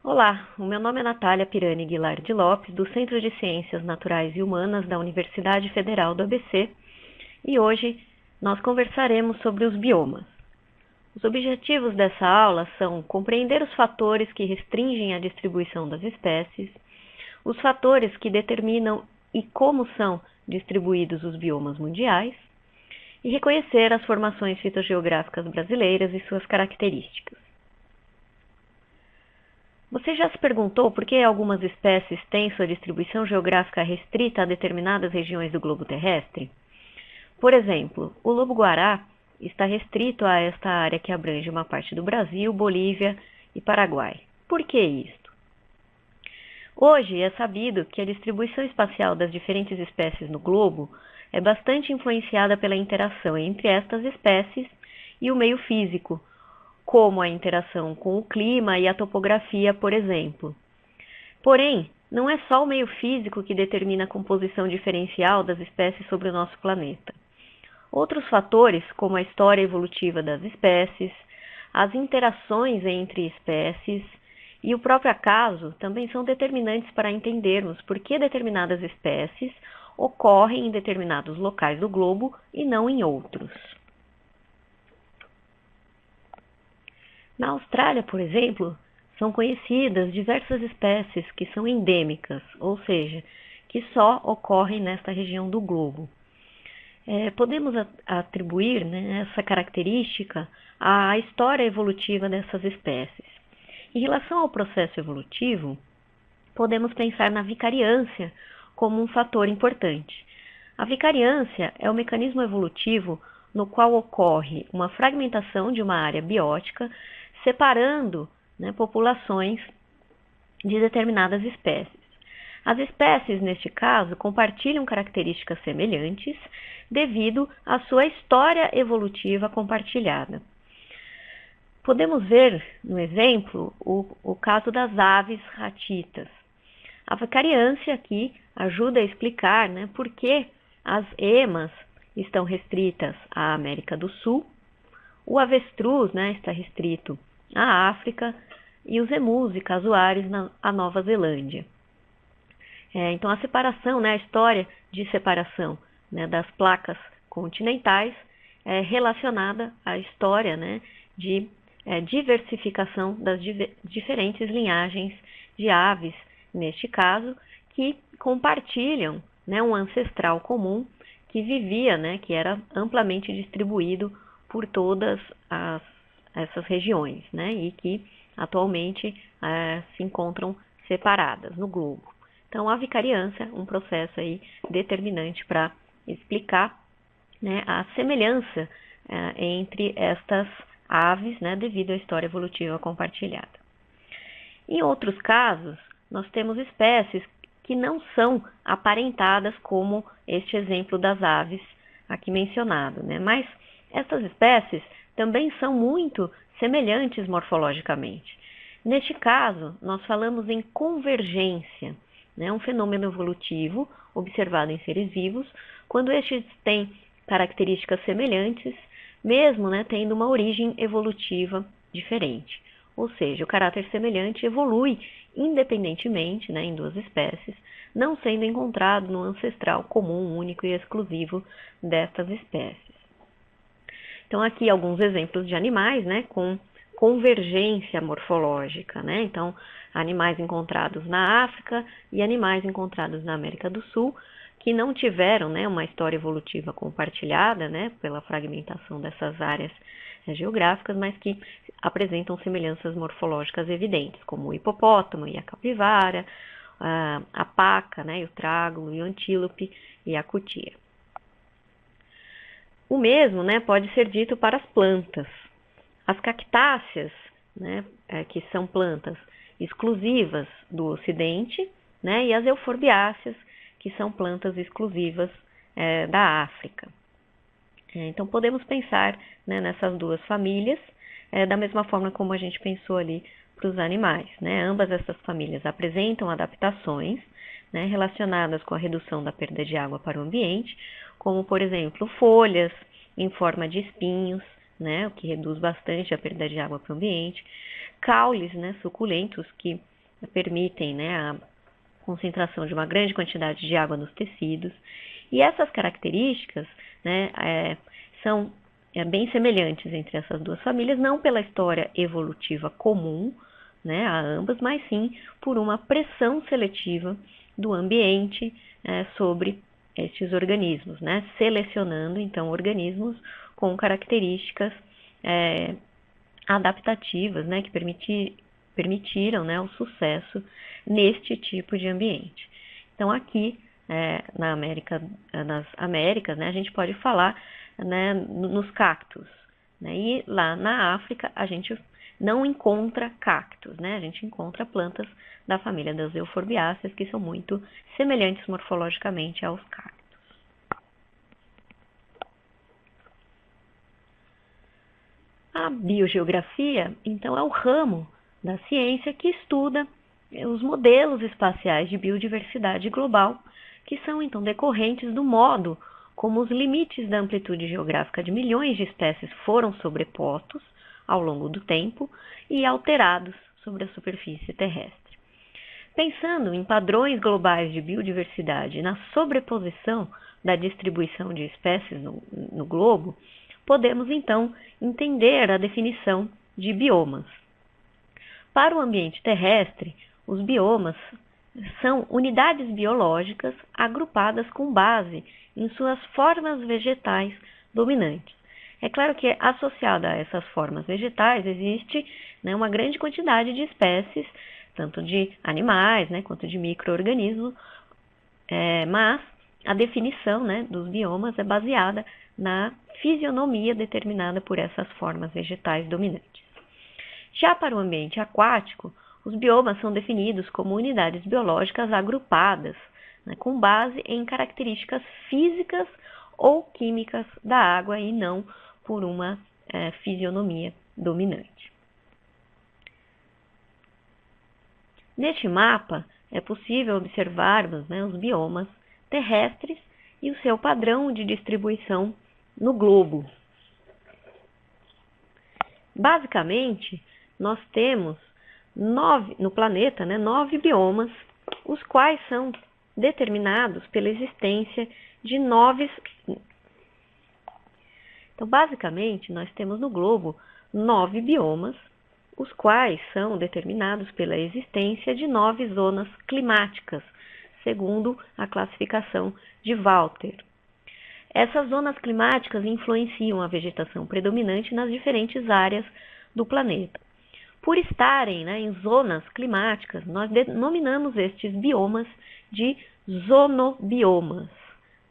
Olá, o meu nome é Natália Pirani Guilar de Lopes, do Centro de Ciências Naturais e Humanas da Universidade Federal do ABC, e hoje nós conversaremos sobre os biomas. Os objetivos dessa aula são compreender os fatores que restringem a distribuição das espécies, os fatores que determinam e como são distribuídos os biomas mundiais, e reconhecer as formações fitogeográficas brasileiras e suas características. Você já se perguntou por que algumas espécies têm sua distribuição geográfica restrita a determinadas regiões do globo terrestre? Por exemplo, o lobo-guará está restrito a esta área que abrange uma parte do Brasil, Bolívia e Paraguai. Por que isto? Hoje é sabido que a distribuição espacial das diferentes espécies no globo é bastante influenciada pela interação entre estas espécies e o meio físico, como a interação com o clima e a topografia, por exemplo. Porém, não é só o meio físico que determina a composição diferencial das espécies sobre o nosso planeta. Outros fatores, como a história evolutiva das espécies, as interações entre espécies e o próprio acaso, também são determinantes para entendermos por que determinadas espécies ocorrem em determinados locais do globo e não em outros. Na Austrália, por exemplo, são conhecidas diversas espécies que são endêmicas, ou seja, que só ocorrem nesta região do globo. Podemos atribuir, essa característica à história evolutiva dessas espécies. Em relação ao processo evolutivo, podemos pensar na vicariância como um fator importante. A vicariância é o mecanismo evolutivo no qual ocorre uma fragmentação de uma área biótica, separando populações de determinadas espécies. As espécies, neste caso, compartilham características semelhantes devido à sua história evolutiva compartilhada. Podemos ver, no exemplo, o caso das aves ratitas. A vicariância aqui ajuda a explicar por que as emas estão restritas à América do Sul, o avestruz está restrito à África e os emus e casuares à Nova Zelândia. Então, a separação, a história de separação das placas continentais é relacionada à história de diversificação das diferentes linhagens de aves, neste caso, que compartilham um ancestral comum que vivia, que era amplamente distribuído por todas essas regiões, e que atualmente se encontram separadas no globo. Então, a vicariância é um processo aí determinante para explicar a semelhança entre estas aves, devido à história evolutiva compartilhada. Em outros casos, nós temos espécies que não são aparentadas como este exemplo das aves aqui mencionado, mas essas espécies também são muito semelhantes morfologicamente. Neste caso, nós falamos em convergência, um fenômeno evolutivo observado em seres vivos, quando estes têm características semelhantes, mesmo tendo uma origem evolutiva diferente. Ou seja, o caráter semelhante evolui independentemente em duas espécies, não sendo encontrado no ancestral comum, único e exclusivo destas espécies. Então, aqui alguns exemplos de animais com convergência morfológica. Então, animais encontrados na África e animais encontrados na América do Sul, que não tiveram uma história evolutiva compartilhada pela fragmentação dessas áreas geográficas, mas que apresentam semelhanças morfológicas evidentes, como o hipopótamo e a capivara, a paca, o trágulo e o antílope e a cutia. O mesmo pode ser dito para as plantas. As cactáceas, que são plantas exclusivas do Ocidente, e as euforbiáceas, que são plantas exclusivas da África. Então, podemos pensar nessas duas famílias, da mesma forma como a gente pensou ali para os animais. Ambas essas famílias apresentam adaptações relacionadas com a redução da perda de água para o ambiente, como, por exemplo, folhas em forma de espinhos, o que reduz bastante a perda de água para o ambiente, caules suculentos que permitem, né, a concentração de uma grande quantidade de água nos tecidos. E essas características, né, são bem semelhantes entre essas duas famílias, não pela história evolutiva comum, né, a ambas, mas sim por uma pressão seletiva do ambiente sobre estes organismos, né, selecionando então organismos com características adaptativas, né, que permitiram, né, o sucesso neste tipo de ambiente. Então aqui nas Américas, né, a gente pode falar, né, nos cactos, né, e lá na África a gente não encontra cactos, né, a gente encontra plantas da família das euforbiáceas que são muito semelhantes morfologicamente aos cactos. A biogeografia, então, é o ramo da ciência que estuda os modelos espaciais de biodiversidade global, que são, então, decorrentes do modo como os limites da amplitude geográfica de milhões de espécies foram sobrepostos ao longo do tempo e alterados sobre a superfície terrestre. Pensando em padrões globais de biodiversidade e na sobreposição da distribuição de espécies no globo, podemos então entender a definição de biomas. Para o ambiente terrestre, os biomas são unidades biológicas agrupadas com base em suas formas vegetais dominantes. É claro que associada a essas formas vegetais existe, né, uma grande quantidade de espécies, tanto de animais, né, quanto de micro-organismos, mas a definição, né, dos biomas é baseada na fisionomia determinada por essas formas vegetais dominantes. Já para o ambiente aquático, os biomas são definidos como unidades biológicas agrupadas, né, com base em características físicas ou químicas da água e não por uma fisionomia dominante. Neste mapa, é possível observarmos, né, os biomas terrestres e o seu padrão de distribuição no globo. Basicamente, nós temos no planeta, né, 9 biomas, os quais são determinados pela existência de 9. Então, basicamente, nós temos no globo 9 biomas, os quais são determinados pela existência de 9 zonas climáticas, segundo a classificação de Walter. Essas zonas climáticas influenciam a vegetação predominante nas diferentes áreas do planeta. Por estarem, né, em zonas climáticas, nós denominamos estes biomas de zonobiomas,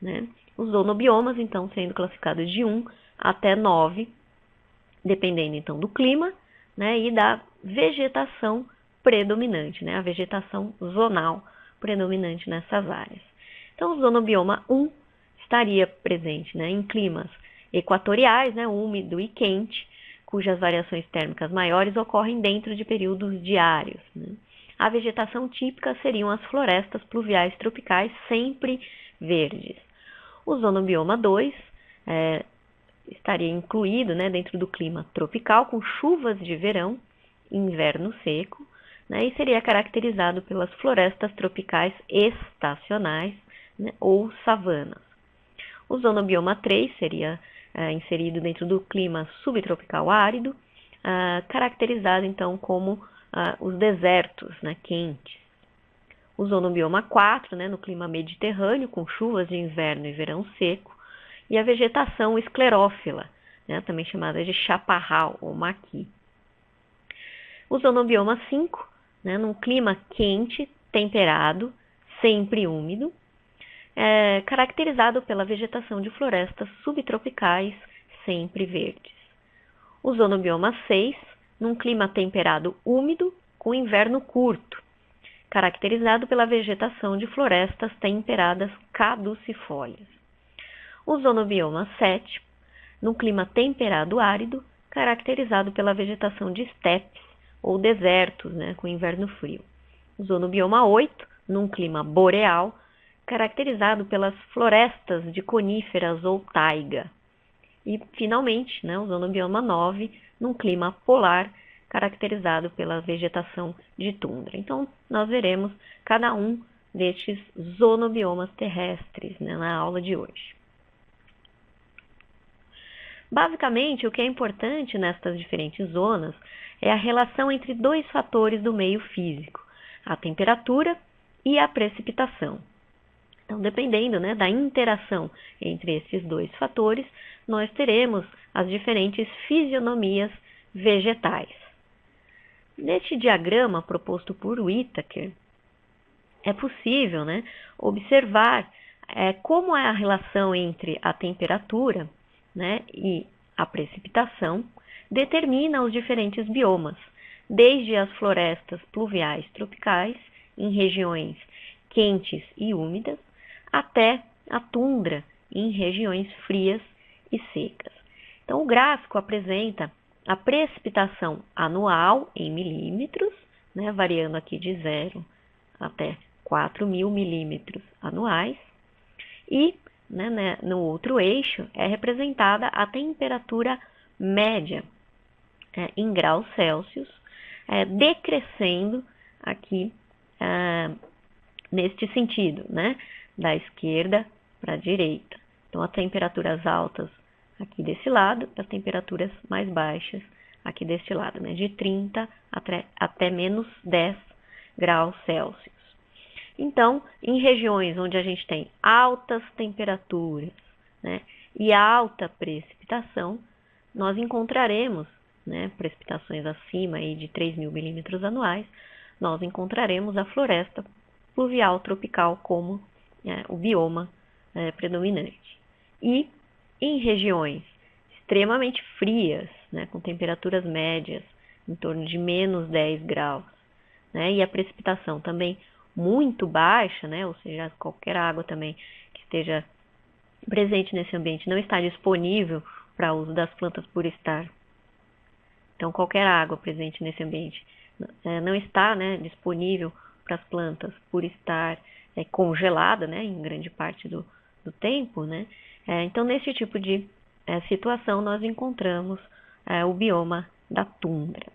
né? Os zonobiomas, então, sendo classificados de 1 até 9, dependendo, então, do clima, né, e da vegetação predominante, né, a vegetação zonal predominante nessas áreas. Então, o zonobioma 1 estaria presente, né, em climas equatoriais, né, úmido e quente, cujas variações térmicas maiores ocorrem dentro de períodos diários, né. A vegetação típica seriam as florestas pluviais tropicais sempre verdes. O zonobioma 2 estaria incluído, né, dentro do clima tropical, com chuvas de verão e inverno seco, né, e seria caracterizado pelas florestas tropicais estacionais, né, ou savanas. O zonobioma 3 seria inserido dentro do clima subtropical árido, caracterizado então como os desertos, né, quentes. O zonobioma 4, né, no clima mediterrâneo, com chuvas de inverno e verão seco, e a vegetação esclerófila, né, também chamada de chaparral ou maqui. O zonobioma 5, né, num clima quente, temperado, sempre úmido, caracterizado pela vegetação de florestas subtropicais, sempre verdes. O zonobioma 6, num clima temperado úmido, com inverno curto, caracterizado pela vegetação de florestas temperadas caducifólias. O zonobioma 7, num clima temperado árido, caracterizado pela vegetação de estepes ou desertos, né, com inverno frio. O zonobioma 8, num clima boreal, caracterizado pelas florestas de coníferas ou taiga. E, finalmente, né, o zonobioma 9, num clima polar, caracterizado pela vegetação de tundra. Então, nós veremos cada um destes zonobiomas terrestres, né, na aula de hoje. Basicamente, o que é importante nestas diferentes zonas é a relação entre dois fatores do meio físico, a temperatura e a precipitação. Então, dependendo, né, da interação entre esses dois fatores, nós teremos as diferentes fisionomias vegetais. Neste diagrama proposto por Whittaker, é possível, né, observar como é a relação entre a temperatura, né, e a precipitação determina os diferentes biomas, desde as florestas pluviais tropicais, em regiões quentes e úmidas, até a tundra, em regiões frias e secas. Então, o gráfico apresenta a precipitação anual em milímetros, né, variando aqui de 0 até 4.000 milímetros anuais, e no outro eixo é representada a temperatura média em graus Celsius, decrescendo aqui neste sentido, né, da esquerda para a direita. Então, as temperaturas altas aqui desse lado, as temperaturas mais baixas aqui deste lado, né, de 30 até menos 10 graus Celsius. Então, em regiões onde a gente tem altas temperaturas, né, e alta precipitação, nós encontraremos, né, precipitações acima aí de 3.000 milímetros anuais, nós encontraremos a floresta pluvial tropical como o bioma predominante. E em regiões extremamente frias, né, com temperaturas médias em torno de menos 10 graus, né, e a precipitação também muito baixa, né, ou seja, qualquer água também que esteja presente nesse ambiente não está disponível para uso das plantas por estar. Então, qualquer água presente nesse ambiente não está, né, disponível para as plantas por estar congelada, né, em grande parte do tempo, né. Então, nesse tipo de situação, nós encontramos o bioma da tundra.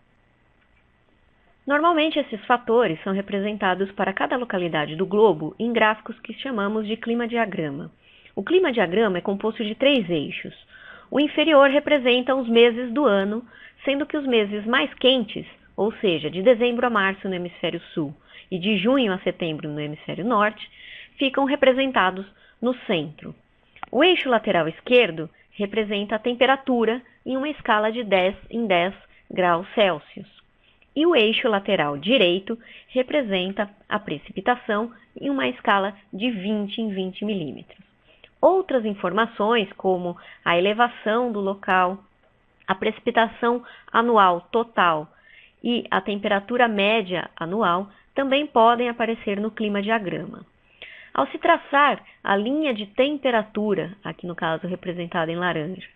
Normalmente, esses fatores são representados para cada localidade do globo em gráficos que chamamos de clima-diagrama. O clima-diagrama é composto de 3 eixos. O inferior representa os meses do ano, sendo que os meses mais quentes, ou seja, de dezembro a março no hemisfério sul e de junho a setembro no hemisfério norte, ficam representados no centro. O eixo lateral esquerdo representa a temperatura em uma escala de 10 em 10 graus Celsius. E o eixo lateral direito representa a precipitação em uma escala de 20 em 20 milímetros. Outras informações, como a elevação do local, a precipitação anual total e a temperatura média anual, também podem aparecer no clima-diagrama. Ao se traçar a linha de temperatura, aqui no caso representada em laranja,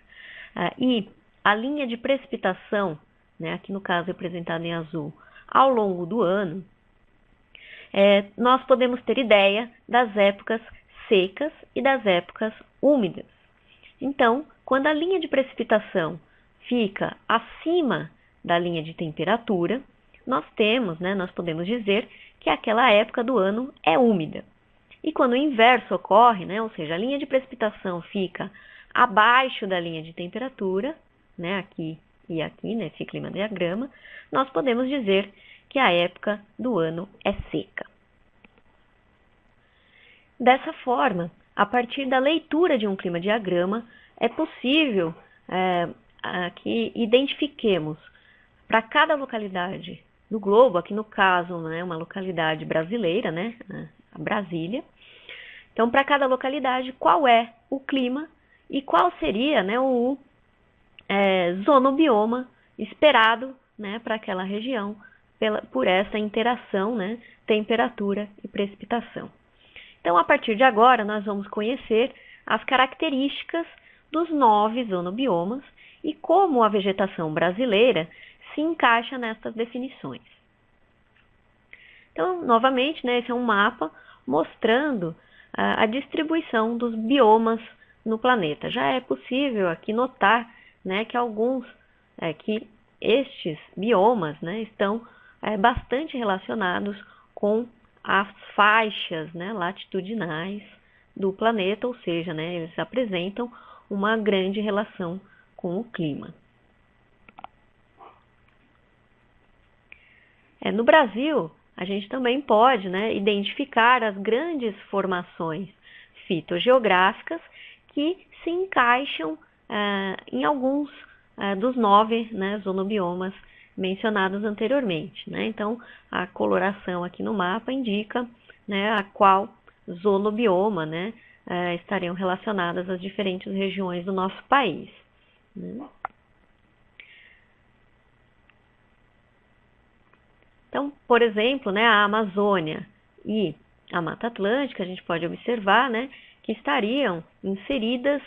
e a linha de precipitação, né, aqui no caso representada em azul, ao longo do ano, nós podemos ter ideia das épocas secas e das épocas úmidas. Então, quando a linha de precipitação fica acima da linha de temperatura, nós podemos dizer que aquela época do ano é úmida. E quando o inverso ocorre, né, ou seja, a linha de precipitação fica abaixo da linha de temperatura, né, aqui e aqui nesse clima-diagrama, nós podemos dizer que a época do ano é seca. Dessa forma, a partir da leitura de um clima-diagrama, é possível que identifiquemos para cada localidade do globo, aqui no caso, né, uma localidade brasileira, né, a Brasília. Então, para cada localidade, qual é o clima e qual seria, né, o zonobioma esperado, né, para aquela região por essa interação, né, temperatura e precipitação. Então, a partir de agora, nós vamos conhecer as características dos 9 zonobiomas e como a vegetação brasileira se encaixa nessas definições. Então, novamente, né, esse é um mapa mostrando a distribuição dos biomas no planeta. Já é possível aqui notar, né, que alguns que estes biomas, né, estão bastante relacionados com as faixas, né, latitudinais do planeta, ou seja, né, eles apresentam uma grande relação com o clima. No Brasil, a gente também pode, né, identificar as grandes formações fitogeográficas que se encaixam em alguns dos 9, né, zonobiomas mencionados anteriormente, né? Então, a coloração aqui no mapa indica, né, a qual zonobioma, né, estariam relacionadas às diferentes regiões do nosso país, né? Então, por exemplo, né, a Amazônia e a Mata Atlântica, a gente pode observar, né, que estariam inseridas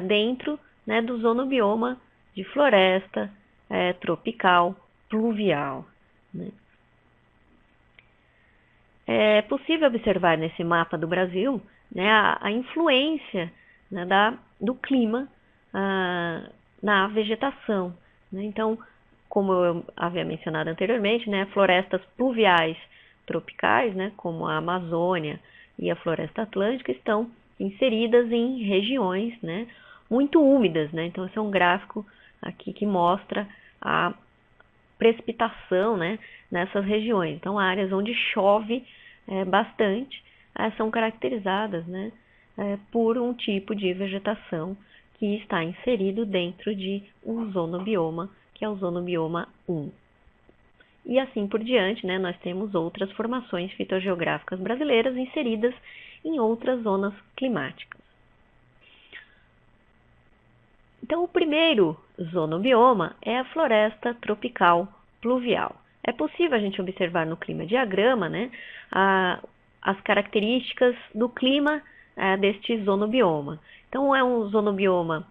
dentro, né, do zonobioma de floresta tropical pluvial, né. É possível observar nesse mapa do Brasil, né, a influência, né, do clima na vegetação, né. Então, como eu havia mencionado anteriormente, né, florestas pluviais tropicais, né, como a Amazônia e a Floresta Atlântica, estão inseridas em regiões, né, muito úmidas, né. Então, esse é um gráfico aqui que mostra a precipitação, né, nessas regiões. Então, áreas onde chove bastante são caracterizadas, né, por um tipo de vegetação que está inserido dentro de um zonobioma, que é o zonobioma 1. E assim por diante, né, nós temos outras formações fitogeográficas brasileiras inseridas em outras zonas climáticas. Então, o primeiro zonobioma é a floresta tropical pluvial. É possível a gente observar no clima-diagrama, né, as características do clima deste zonobioma. Então, é um zonobioma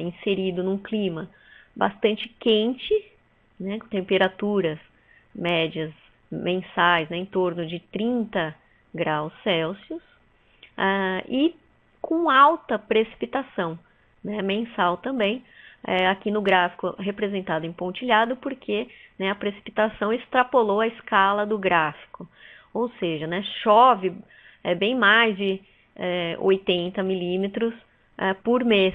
inserido num clima bastante quente, né, com temperaturas médias mensais, né, em torno de 30 graus Celsius, e com alta precipitação, né, mensal também, aqui no gráfico representado em pontilhado, porque, né, a precipitação extrapolou a escala do gráfico, ou seja, né, chove bem mais de 80 milímetros por mês,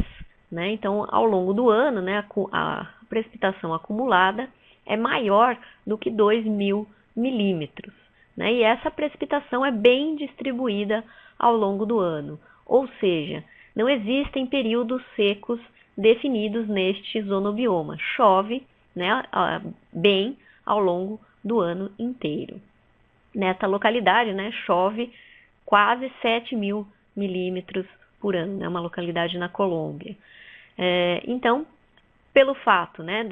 né? Então, ao longo do ano, né, a precipitação acumulada é maior do que 2.000 milímetros, né? E essa precipitação é bem distribuída ao longo do ano, ou seja, não existem períodos secos definidos neste zonobioma. Chove, né, bem ao longo do ano inteiro. Nesta localidade, né, chove quase 7.000 milímetros por ano, né, uma localidade na Colômbia. Então, pelo fato, né,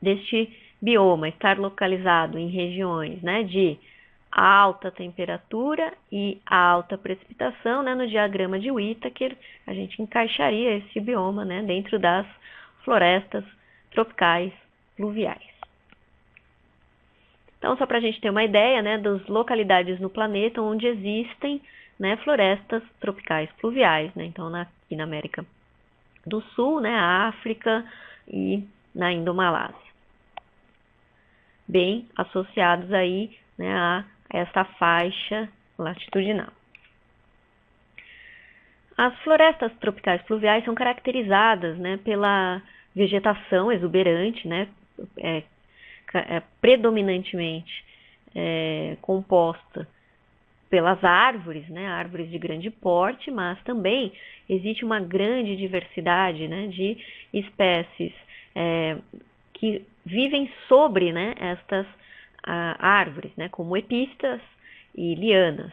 deste bioma estar localizado em regiões, né, de alta temperatura e alta precipitação, né, no diagrama de Whittaker, a gente encaixaria esse bioma, né, dentro das florestas tropicais pluviais. Então, só para a gente ter uma ideia, né, das localidades no planeta onde existem, né, florestas tropicais pluviais, né, então aqui na América do Sul, né, África e na Indomalásia, bem associados aí, né, a essa faixa latitudinal. As florestas tropicais pluviais são caracterizadas, né, pela vegetação exuberante, né, predominantemente composta pelas árvores, né, árvores de grande porte, mas também existe uma grande diversidade, né, de espécies que vivem sobre, né, estas árvores, né, como epífitas e lianas.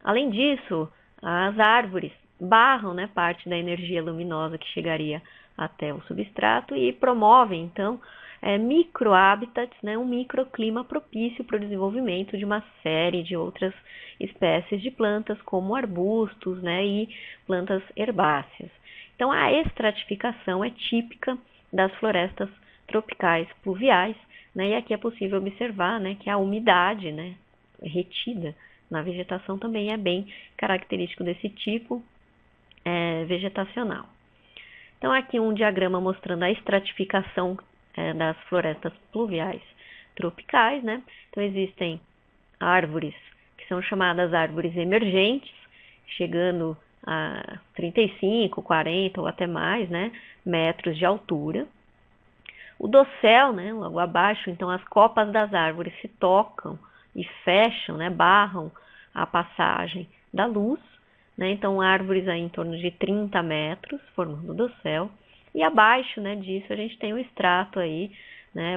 Além disso, as árvores barram, né, parte da energia luminosa que chegaria até o substrato e promovem, então, microhabitats, né, um microclima propício para o desenvolvimento de uma série de outras espécies de plantas, como arbustos, né, e plantas herbáceas. Então, a estratificação é típica das florestas tropicais pluviais, né, e aqui é possível observar, né, que a umidade, né, retida na vegetação também é bem característico desse tipo vegetacional. Então, aqui um diagrama mostrando a estratificação das florestas pluviais tropicais, né? Então, existem árvores que são chamadas árvores emergentes, chegando a 35, 40 ou até mais, né, metros de altura. O dossel, né, logo abaixo, então as copas das árvores se tocam e fecham, né, barram a passagem da luz, né, então árvores aí em torno de 30 metros, formando o dossel. E abaixo, né, disso a gente tem o estrato aí, né,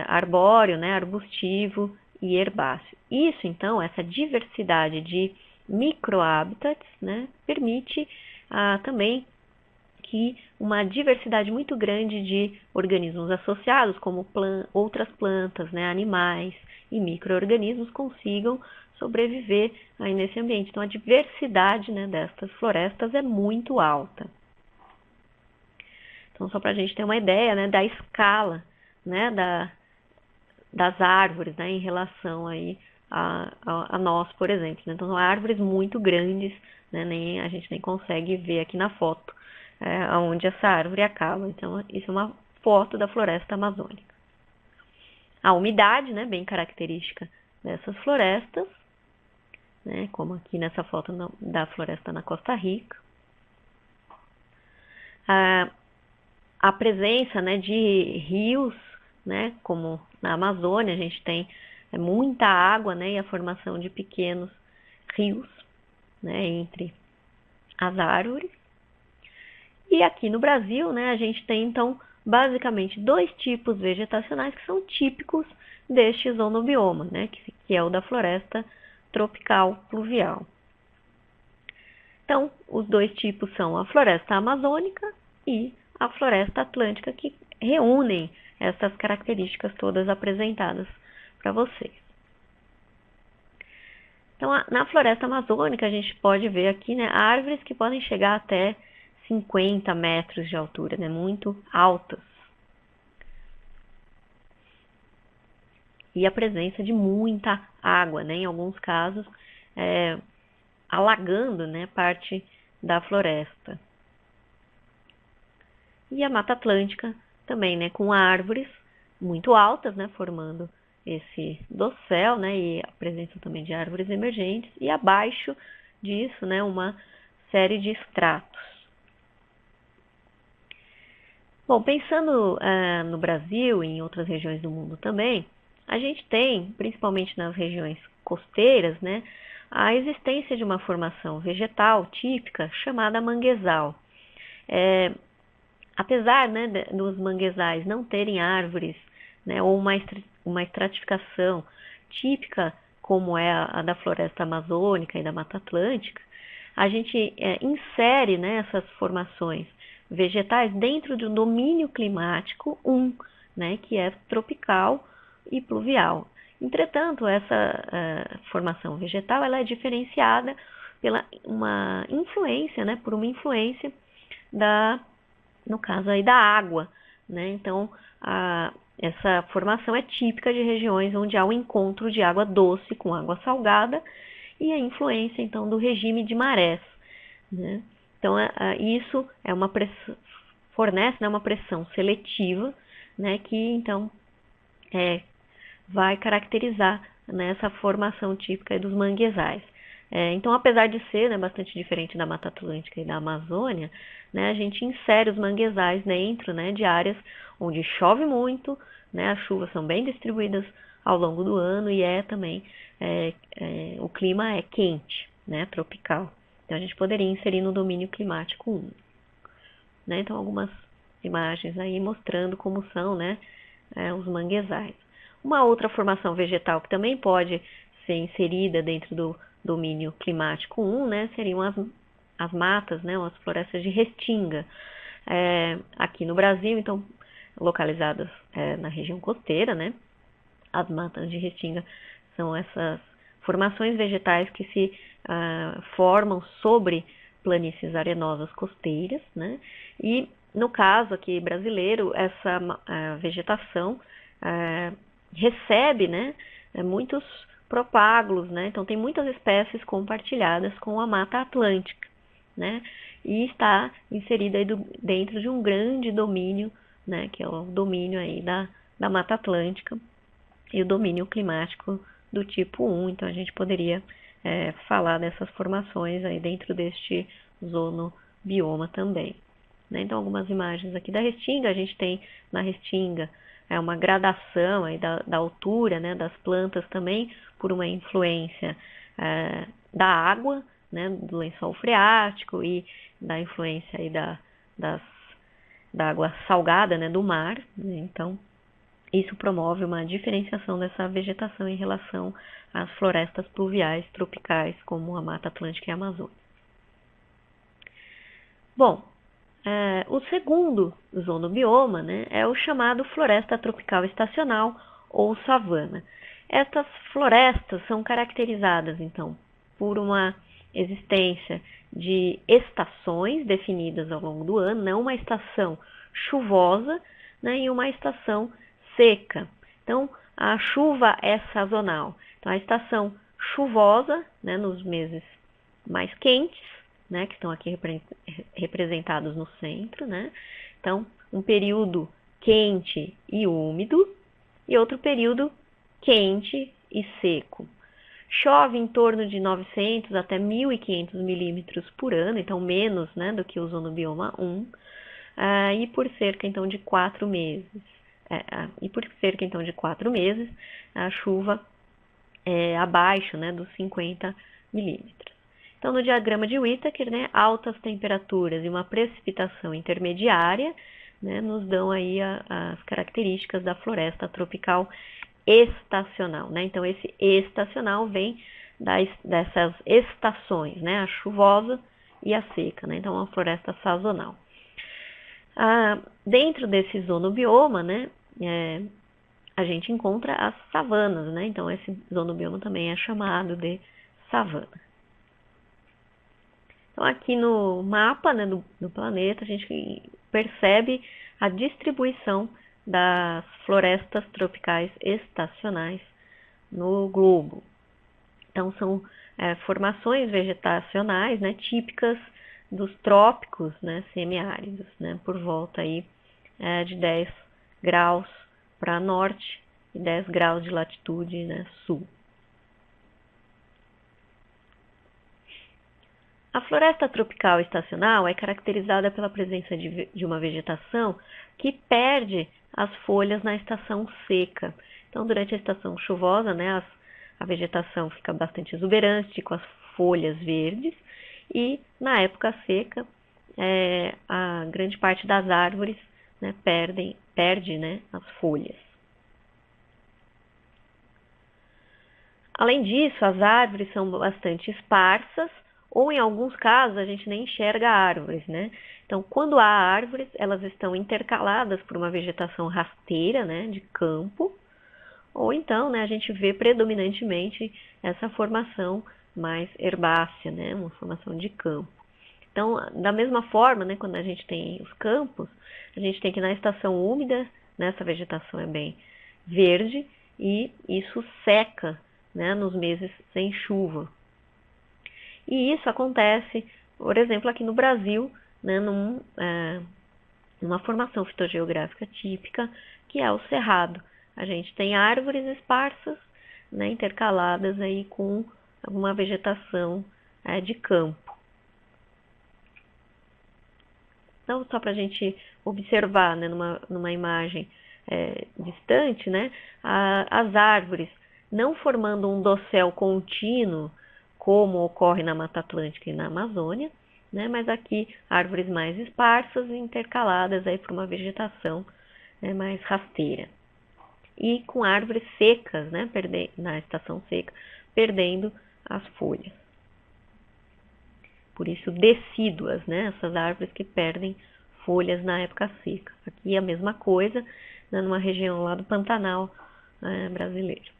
arbóreo, né, arbustivo e herbáceo. Isso, então, essa diversidade de microhabitats, né, permite também que uma diversidade muito grande de organismos associados, como outras plantas, né, animais e micro-organismos, consigam sobreviver aí nesse ambiente. Então, a diversidade, né, destas florestas é muito alta. Então, só para a gente ter uma ideia, né, da escala, né, das árvores, né, em relação aí a nós, por exemplo. Então, são árvores muito grandes, né, a gente nem consegue ver aqui na foto onde essa árvore acaba. Então, isso é uma foto da floresta amazônica. A umidade, né, bem característica dessas florestas, né, como aqui nessa foto da floresta na Costa Rica. A presença, né, de rios, né, como na Amazônia, a gente tem muita água, né, e a formação de pequenos rios, né, entre as árvores. E aqui no Brasil, né, a gente tem, então, basicamente dois tipos vegetacionais que são típicos deste zonobioma, né, que é o da floresta tropical pluvial. Então, os dois tipos são a floresta amazônica e a floresta atlântica, que reúnem essas características todas apresentadas para vocês. Então, na floresta amazônica, a gente pode ver aqui, né, árvores que podem chegar até 50 metros de altura, né, muito altas. E a presença de muita água, né, em alguns casos, alagando, né, parte da floresta. E a Mata Atlântica também, né, com árvores muito altas, né, formando esse dossel, né, e a presença também de árvores emergentes, e abaixo disso, né, uma série de estratos. Bom, pensando no Brasil e em outras regiões do mundo também, a gente tem, principalmente nas regiões costeiras, né, a existência de uma formação vegetal típica chamada manguezal. Apesar, né, dos manguezais não terem árvores, né, ou uma estratificação típica como é a da floresta amazônica e da Mata Atlântica, a gente insere, né, essas formações vegetais dentro de um domínio climático 1, né, que é tropical e pluvial. Entretanto, essa formação vegetal ela é diferenciada por uma influência no caso aí da água, né? Então, essa formação é típica de regiões onde há o encontro de água doce com água salgada e a influência, então, do regime de marés, né? Então, isso fornece, né, uma pressão seletiva, né, que, então, vai caracterizar, né, essa formação típica dos manguezais. Então, apesar de ser, né, bastante diferente da Mata Atlântica e da Amazônia, né, a gente insere os manguezais dentro, né, de áreas onde chove muito, né, as chuvas são bem distribuídas ao longo do ano e também o clima é quente, né, tropical. Então, a gente poderia inserir no domínio climático 1. Né? Então, algumas imagens aí mostrando como são, né, os manguezais. Uma outra formação vegetal que também pode ser inserida dentro do domínio climático 1, né, seriam as matas, né, as florestas de restinga. Aqui no Brasil, então, localizadas na região costeira, né, as matas de restinga são essas formações vegetais que se formam sobre planícies arenosas costeiras, né? E no caso aqui brasileiro, essa vegetação recebe, né, muitos propágulos, né? Então tem muitas espécies compartilhadas com a Mata Atlântica, né? e está inserida aí dentro de um grande domínio, né, que é o domínio aí da Mata Atlântica e o domínio climático do tipo 1. Então a gente poderia falar dessas formações aí dentro deste zonobioma também. Né? Então algumas imagens aqui da Restinga, a gente tem na Restinga uma gradação aí da altura, né, das plantas também, por uma influência da água, né, do lençol freático e da influência aí da água salgada, né, do mar. Então, isso promove uma diferenciação dessa vegetação em relação às florestas pluviais tropicais, como a Mata Atlântica e a Amazônia. Bom, o segundo zonobioma, né, é o chamado floresta tropical estacional ou savana. Estas florestas são caracterizadas, então, por uma existência de estações definidas ao longo do ano, não uma estação chuvosa, né, e uma estação seca. Então, a chuva é sazonal. Então, a estação chuvosa, né, nos meses mais quentes, né, que estão aqui representados no centro, né? Então, um período quente e úmido e outro período quente e seco. Chove em torno de 900 até 1.500 milímetros por ano, então menos, né, do que o zonobioma 1, e por cerca então de 4 meses. A chuva é abaixo, né, dos 50 milímetros. Então, no diagrama de Whittaker, né, altas temperaturas e uma precipitação intermediária, né, nos dão aí as características da floresta tropical estacional, né? Então, esse estacional vem dessas estações, né, a chuvosa e a seca, né? Então, uma floresta sazonal. Dentro desse zonobioma, né, a gente encontra as savanas, né? Então, esse zonobioma também é chamado de savana. Então, aqui no mapa, né, do planeta, a gente percebe a distribuição das florestas tropicais estacionais no globo. Então, são formações vegetacionais, né, típicas dos trópicos, né, semiáridos, né, por volta aí, de 10 graus para norte e 10 graus de latitude, né, sul. A floresta tropical estacional é caracterizada pela presença de uma vegetação que perde as folhas na estação seca. Então, durante a estação chuvosa, né, a vegetação fica bastante exuberante, com as folhas verdes, e na época seca, a grande parte das árvores, né, perde, né, as folhas. Além disso, as árvores são bastante esparsas, ou em alguns casos a gente nem enxerga árvores, né? Então, quando há árvores, elas estão intercaladas por uma vegetação rasteira, né, de campo, ou então, né, a gente vê predominantemente essa formação mais herbácea, né, uma formação de campo. Então, da mesma forma, né, quando a gente tem os campos, a gente tem que na estação úmida, né, essa vegetação é bem verde e isso seca, né, nos meses sem chuva. E isso acontece, por exemplo, aqui no Brasil, né, numa formação fitogeográfica típica, que é o cerrado. A gente tem árvores esparsas, né, intercaladas aí com uma vegetação de campo. Então, só para a gente observar, né, numa imagem distante, né, as árvores não formando um dossel contínuo, como ocorre na Mata Atlântica e na Amazônia, né, mas aqui árvores mais esparsas e intercaladas aí por uma vegetação, né, mais rasteira. E com árvores secas, né, na estação seca, perdendo as folhas. Por isso, decíduas, né, essas árvores que perdem folhas na época seca. Aqui é a mesma coisa, né, numa região lá do Pantanal brasileiro.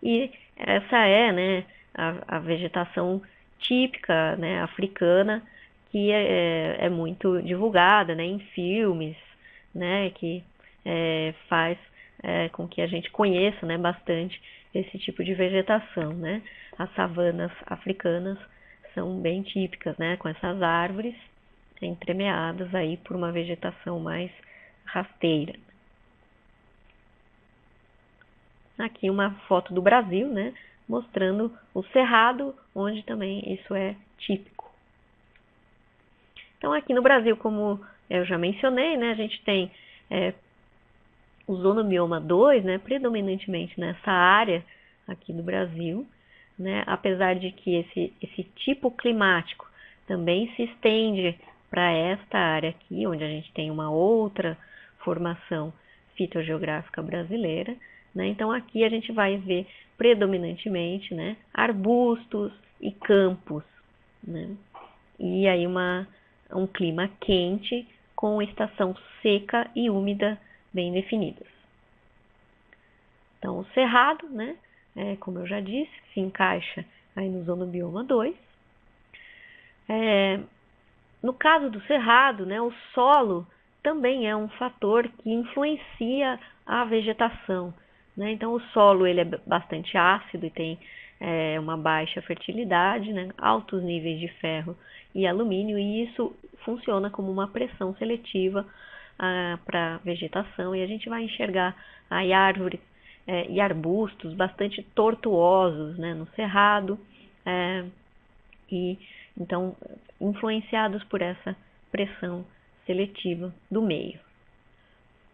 E essa é, né, a vegetação típica, né, africana, que é muito divulgada, né, em filmes, né, que faz com que a gente conheça, né, bastante esse tipo de vegetação, né. As savanas africanas são bem típicas, né, com essas árvores entremeadas aí por uma vegetação mais rasteira. Aqui uma foto do Brasil, né, mostrando o cerrado, onde também isso é típico. Então aqui no Brasil, como eu já mencionei, né, a gente tem o Zonobioma 2, né, predominantemente nessa área aqui do Brasil, né, apesar de que esse tipo climático também se estende para esta área aqui, onde a gente tem uma outra formação fitogeográfica brasileira, né, então aqui a gente vai ver predominantemente, né, arbustos e campos, né, e aí um clima quente com estação seca e úmida bem definidas. Então, o cerrado, né, como eu já disse, se encaixa aí no Zonobioma 2. No caso do cerrado, né, o solo também é um fator que influencia a vegetação, né? Então, o solo ele é bastante ácido e tem uma baixa fertilidade, né, altos níveis de ferro e alumínio, e isso funciona como uma pressão seletiva para a vegetação, e a gente vai enxergar aí árvores e arbustos bastante tortuosos, né, no cerrado, e então influenciados por essa pressão seletiva do meio.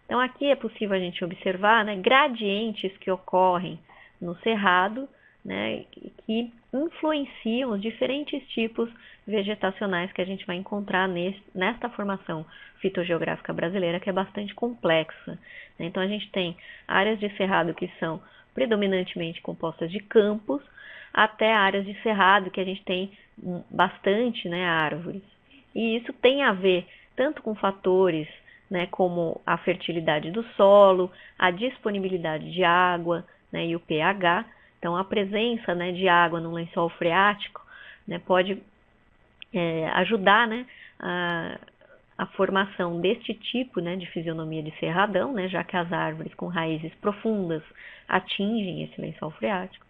Então aqui é possível a gente observar, né, gradientes que ocorrem no cerrado, né, que influenciam os diferentes tipos vegetacionais que a gente vai encontrar nesta formação fitogeográfica brasileira, que é bastante complexa. Então a gente tem áreas de cerrado que são predominantemente compostas de campos, até áreas de cerrado que a gente tem bastante, né, árvores. E isso tem a ver tanto com fatores, né, como a fertilidade do solo, a disponibilidade de água, né, e o pH. Então, a presença, né, de água no lençol freático, né, pode ajudar, né, a formação deste tipo, né, de fisionomia de cerradão, né, já que as árvores com raízes profundas atingem esse lençol freático.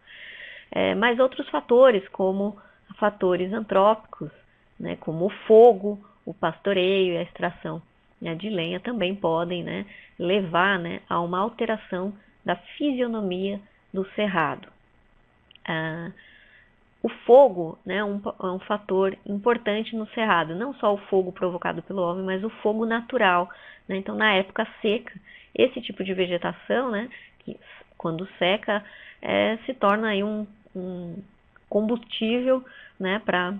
Mas outros fatores, como fatores antrópicos, né, como o fogo, o pastoreio e a extração, né, de lenha, também podem, né, levar, né, a uma alteração da fisionomia do cerrado. O fogo, né, é um fator importante no cerrado, não só o fogo provocado pelo homem, mas o fogo natural, né? Então, na época seca, esse tipo de vegetação, né, que quando seca, se torna aí um combustível, né, para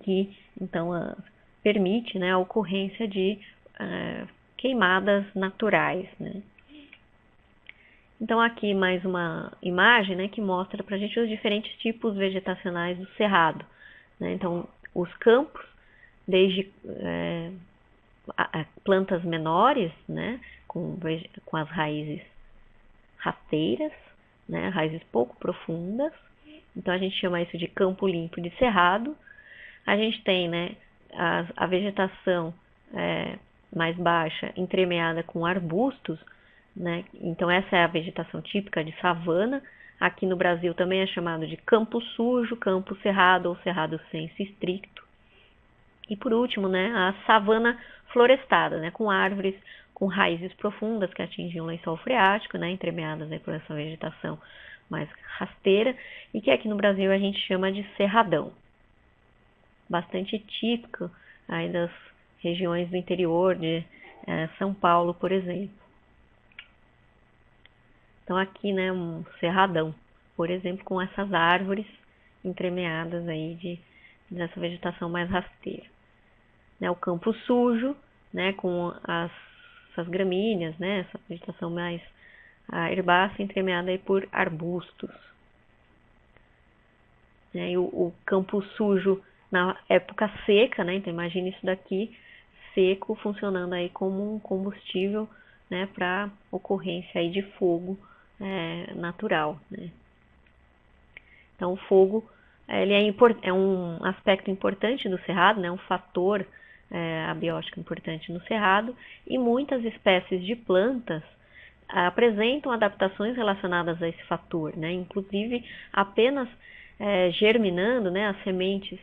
que então permite, né, a ocorrência de queimadas naturais, né? Então aqui mais uma imagem, né, que mostra para a gente os diferentes tipos vegetacionais do cerrado, né? Então os campos, desde plantas menores, né, com as raízes rasteiras, né, raízes pouco profundas. Então a gente chama isso de campo limpo de cerrado. A gente tem, né, a vegetação mais baixa entremeada com arbustos, né? Então essa é a vegetação típica de savana. Aqui no Brasil também é chamado de campo sujo, campo cerrado ou cerrado senso estricto. E por último, né, a savana florestada, né, com árvores com raízes profundas que atingem o lençol freático, né, entremeadas aí por essa vegetação mais rasteira, e que aqui no Brasil a gente chama de cerradão. Bastante típico aí das regiões do interior de São Paulo, por exemplo. Então aqui, né, um cerradão, por exemplo, com essas árvores entremeadas aí dessa vegetação mais rasteira. Né, o campo sujo, né, com essas gramíneas, né, essa vegetação mais herbácea entremeada aí por arbustos. Né, e o campo sujo na época seca, né, então imagine isso daqui seco funcionando aí como um combustível, né, para ocorrência aí de fogo natural, né? Então o fogo ele é um aspecto importante do cerrado, né, um fator abiótico importante no cerrado, e muitas espécies de plantas apresentam adaptações relacionadas a esse fator, né? Inclusive apenas germinando, né, as sementes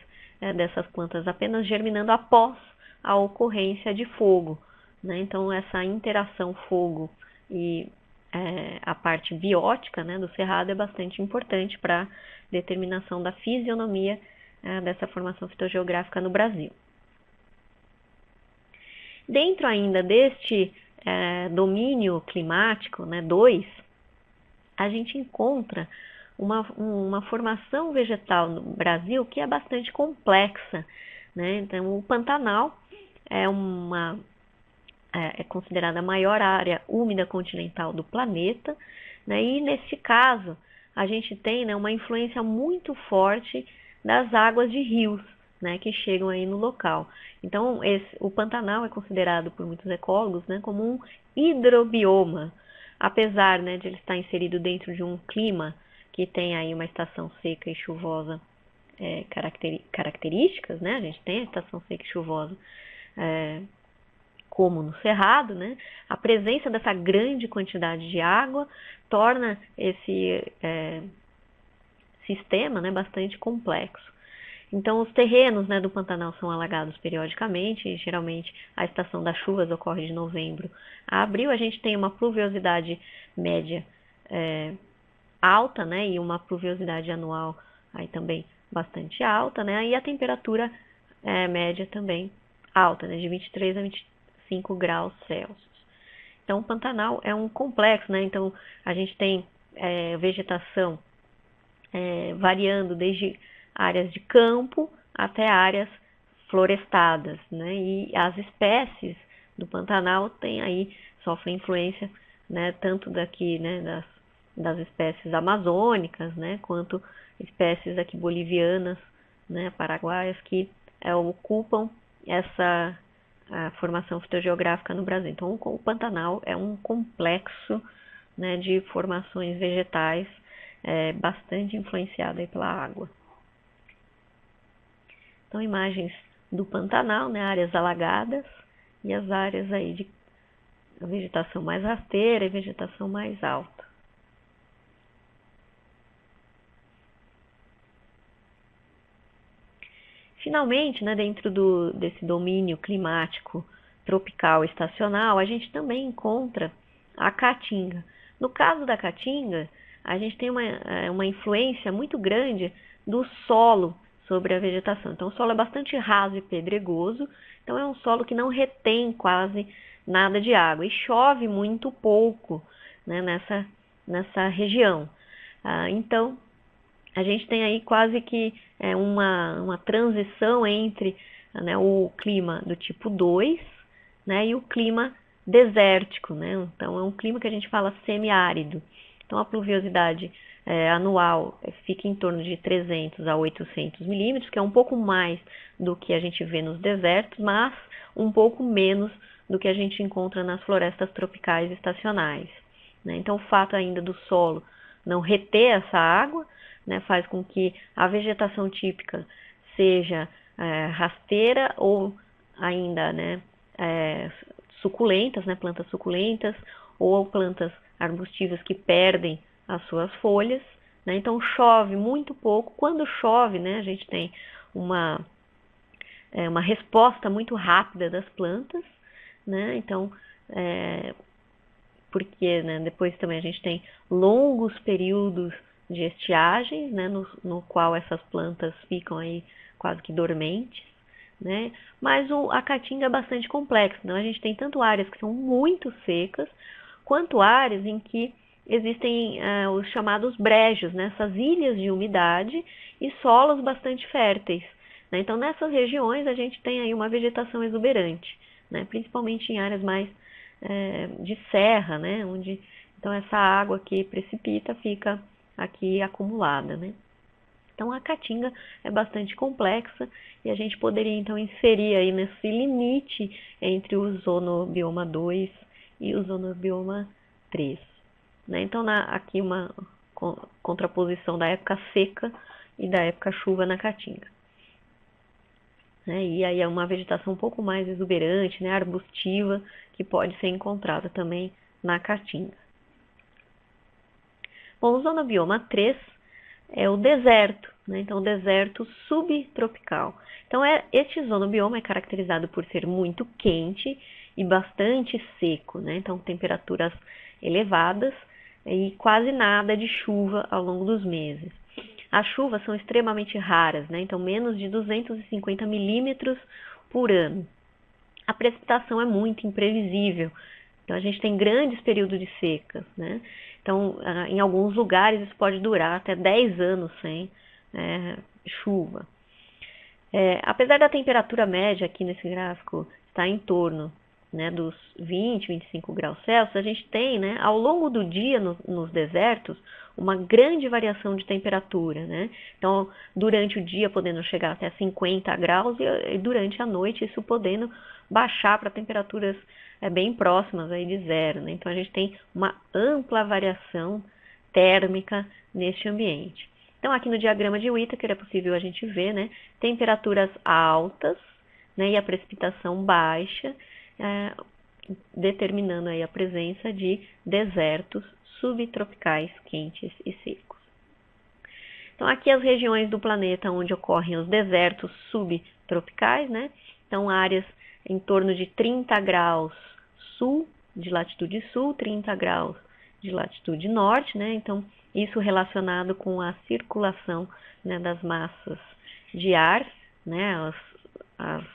dessas plantas apenas germinando após a ocorrência de fogo, né? Então, essa interação fogo e a parte biótica, né, do cerrado é bastante importante para a determinação da fisionomia dessa formação fitogeográfica no Brasil. Dentro ainda deste domínio climático, né, 2, a gente encontra uma formação vegetal no Brasil que é bastante complexa, né? Então, o Pantanal é considerada a maior área úmida continental do planeta, né? E nesse caso a gente tem, né, uma influência muito forte das águas de rios, né, que chegam aí no local. Então o Pantanal é considerado por muitos ecólogos, né, como um hidrobioma, apesar, né, de ele estar inserido dentro de um clima que tem aí uma estação seca e chuvosa características, né? A gente tem a estação seca e chuvosa como no Cerrado, né? A presença dessa grande quantidade de água torna esse sistema, né, bastante complexo. Então, os terrenos, né, do Pantanal são alagados periodicamente, e geralmente a estação das chuvas ocorre de novembro a abril. A gente tem uma pluviosidade média alta, né, e uma pluviosidade anual aí também bastante alta, né, e a temperatura média também alta, né, de 23 a 25 graus Celsius. Então, o Pantanal é um complexo, né, então a gente tem vegetação variando desde áreas de campo até áreas florestadas, né, e as espécies do Pantanal sofrem influência, né, tanto daqui, né, das espécies amazônicas, né, quanto espécies aqui bolivianas, né, paraguaias, que ocupam essa formação fitogeográfica no Brasil. Então, o Pantanal é um complexo, né, de formações vegetais bastante influenciado aí pela água. Então, imagens do Pantanal, né, áreas alagadas e as áreas aí de vegetação mais rasteira e vegetação mais alta. Finalmente, né, dentro desse domínio climático tropical estacional, a gente também encontra a caatinga. No caso da caatinga, a gente tem uma influência muito grande do solo sobre a vegetação. Então, o solo é bastante raso e pedregoso, então é um solo que não retém quase nada de água e chove muito pouco, né, nessa região. Então, a gente tem aí quase que uma transição entre, né, o clima do tipo 2, né, e o clima desértico, né? Então é um clima que a gente fala semiárido. Então a pluviosidade anual fica em torno de 300 a 800 milímetros, que é um pouco mais do que a gente vê nos desertos, mas um pouco menos do que a gente encontra nas florestas tropicais estacionais, né? Então o fato ainda do solo não reter essa água, né, faz com que a vegetação típica seja rasteira ou ainda, né, suculentas, né, plantas suculentas ou plantas arbustivas que perdem as suas folhas, né? Então chove muito pouco. Quando chove, né, a gente tem uma resposta muito rápida das plantas, né? Então porque, né, depois também a gente tem longos períodos de estiagens, né, no qual essas plantas ficam aí quase que dormentes, né? Mas a caatinga é bastante complexa. Então a gente tem tanto áreas que são muito secas, quanto áreas em que existem os chamados brejos, né? Essas ilhas de umidade e solos bastante férteis, né? Então nessas regiões a gente tem aí uma vegetação exuberante, né? Principalmente em áreas mais de serra, né? Onde então essa água que precipita fica aqui acumulada, né? Então a caatinga é bastante complexa e a gente poderia então inserir aí nesse limite entre o ozonobioma 2 e o ozonobioma 3, né? Então aqui uma contraposição da época seca e da época chuva na caatinga, né? E aí é uma vegetação um pouco mais exuberante, né, arbustiva, que pode ser encontrada também na caatinga. Bom, o ozonobioma 3 é o deserto, né? Então, deserto subtropical. Então, este zonobioma é caracterizado por ser muito quente e bastante seco, né? Então, temperaturas elevadas e quase nada de chuva ao longo dos meses. As chuvas são extremamente raras, né? Então menos de 250 milímetros por ano. A precipitação é muito imprevisível, então a gente tem grandes períodos de secas, né? Então, em alguns lugares isso pode durar até 10 anos sem chuva. Apesar da temperatura média aqui nesse gráfico estar em torno, né, dos 20, 25 graus Celsius, a gente tem, né, ao longo do dia nos desertos uma grande variação de temperatura, né? Então, durante o dia podendo chegar até 50 graus e durante a noite isso podendo baixar para temperaturas bem próximas aí de zero, né? Então, a gente tem uma ampla variação térmica neste ambiente. Então, aqui no diagrama de Whittaker é possível a gente ver, né, temperaturas altas, né, e a precipitação baixa, determinando aí a presença de desertos subtropicais quentes e secos. Então, aqui as regiões do planeta onde ocorrem os desertos subtropicais, né? Então, áreas em torno de 30 graus sul, de latitude sul, 30 graus de latitude norte, né? Então, isso relacionado com a circulação, né, das massas de ar, né? As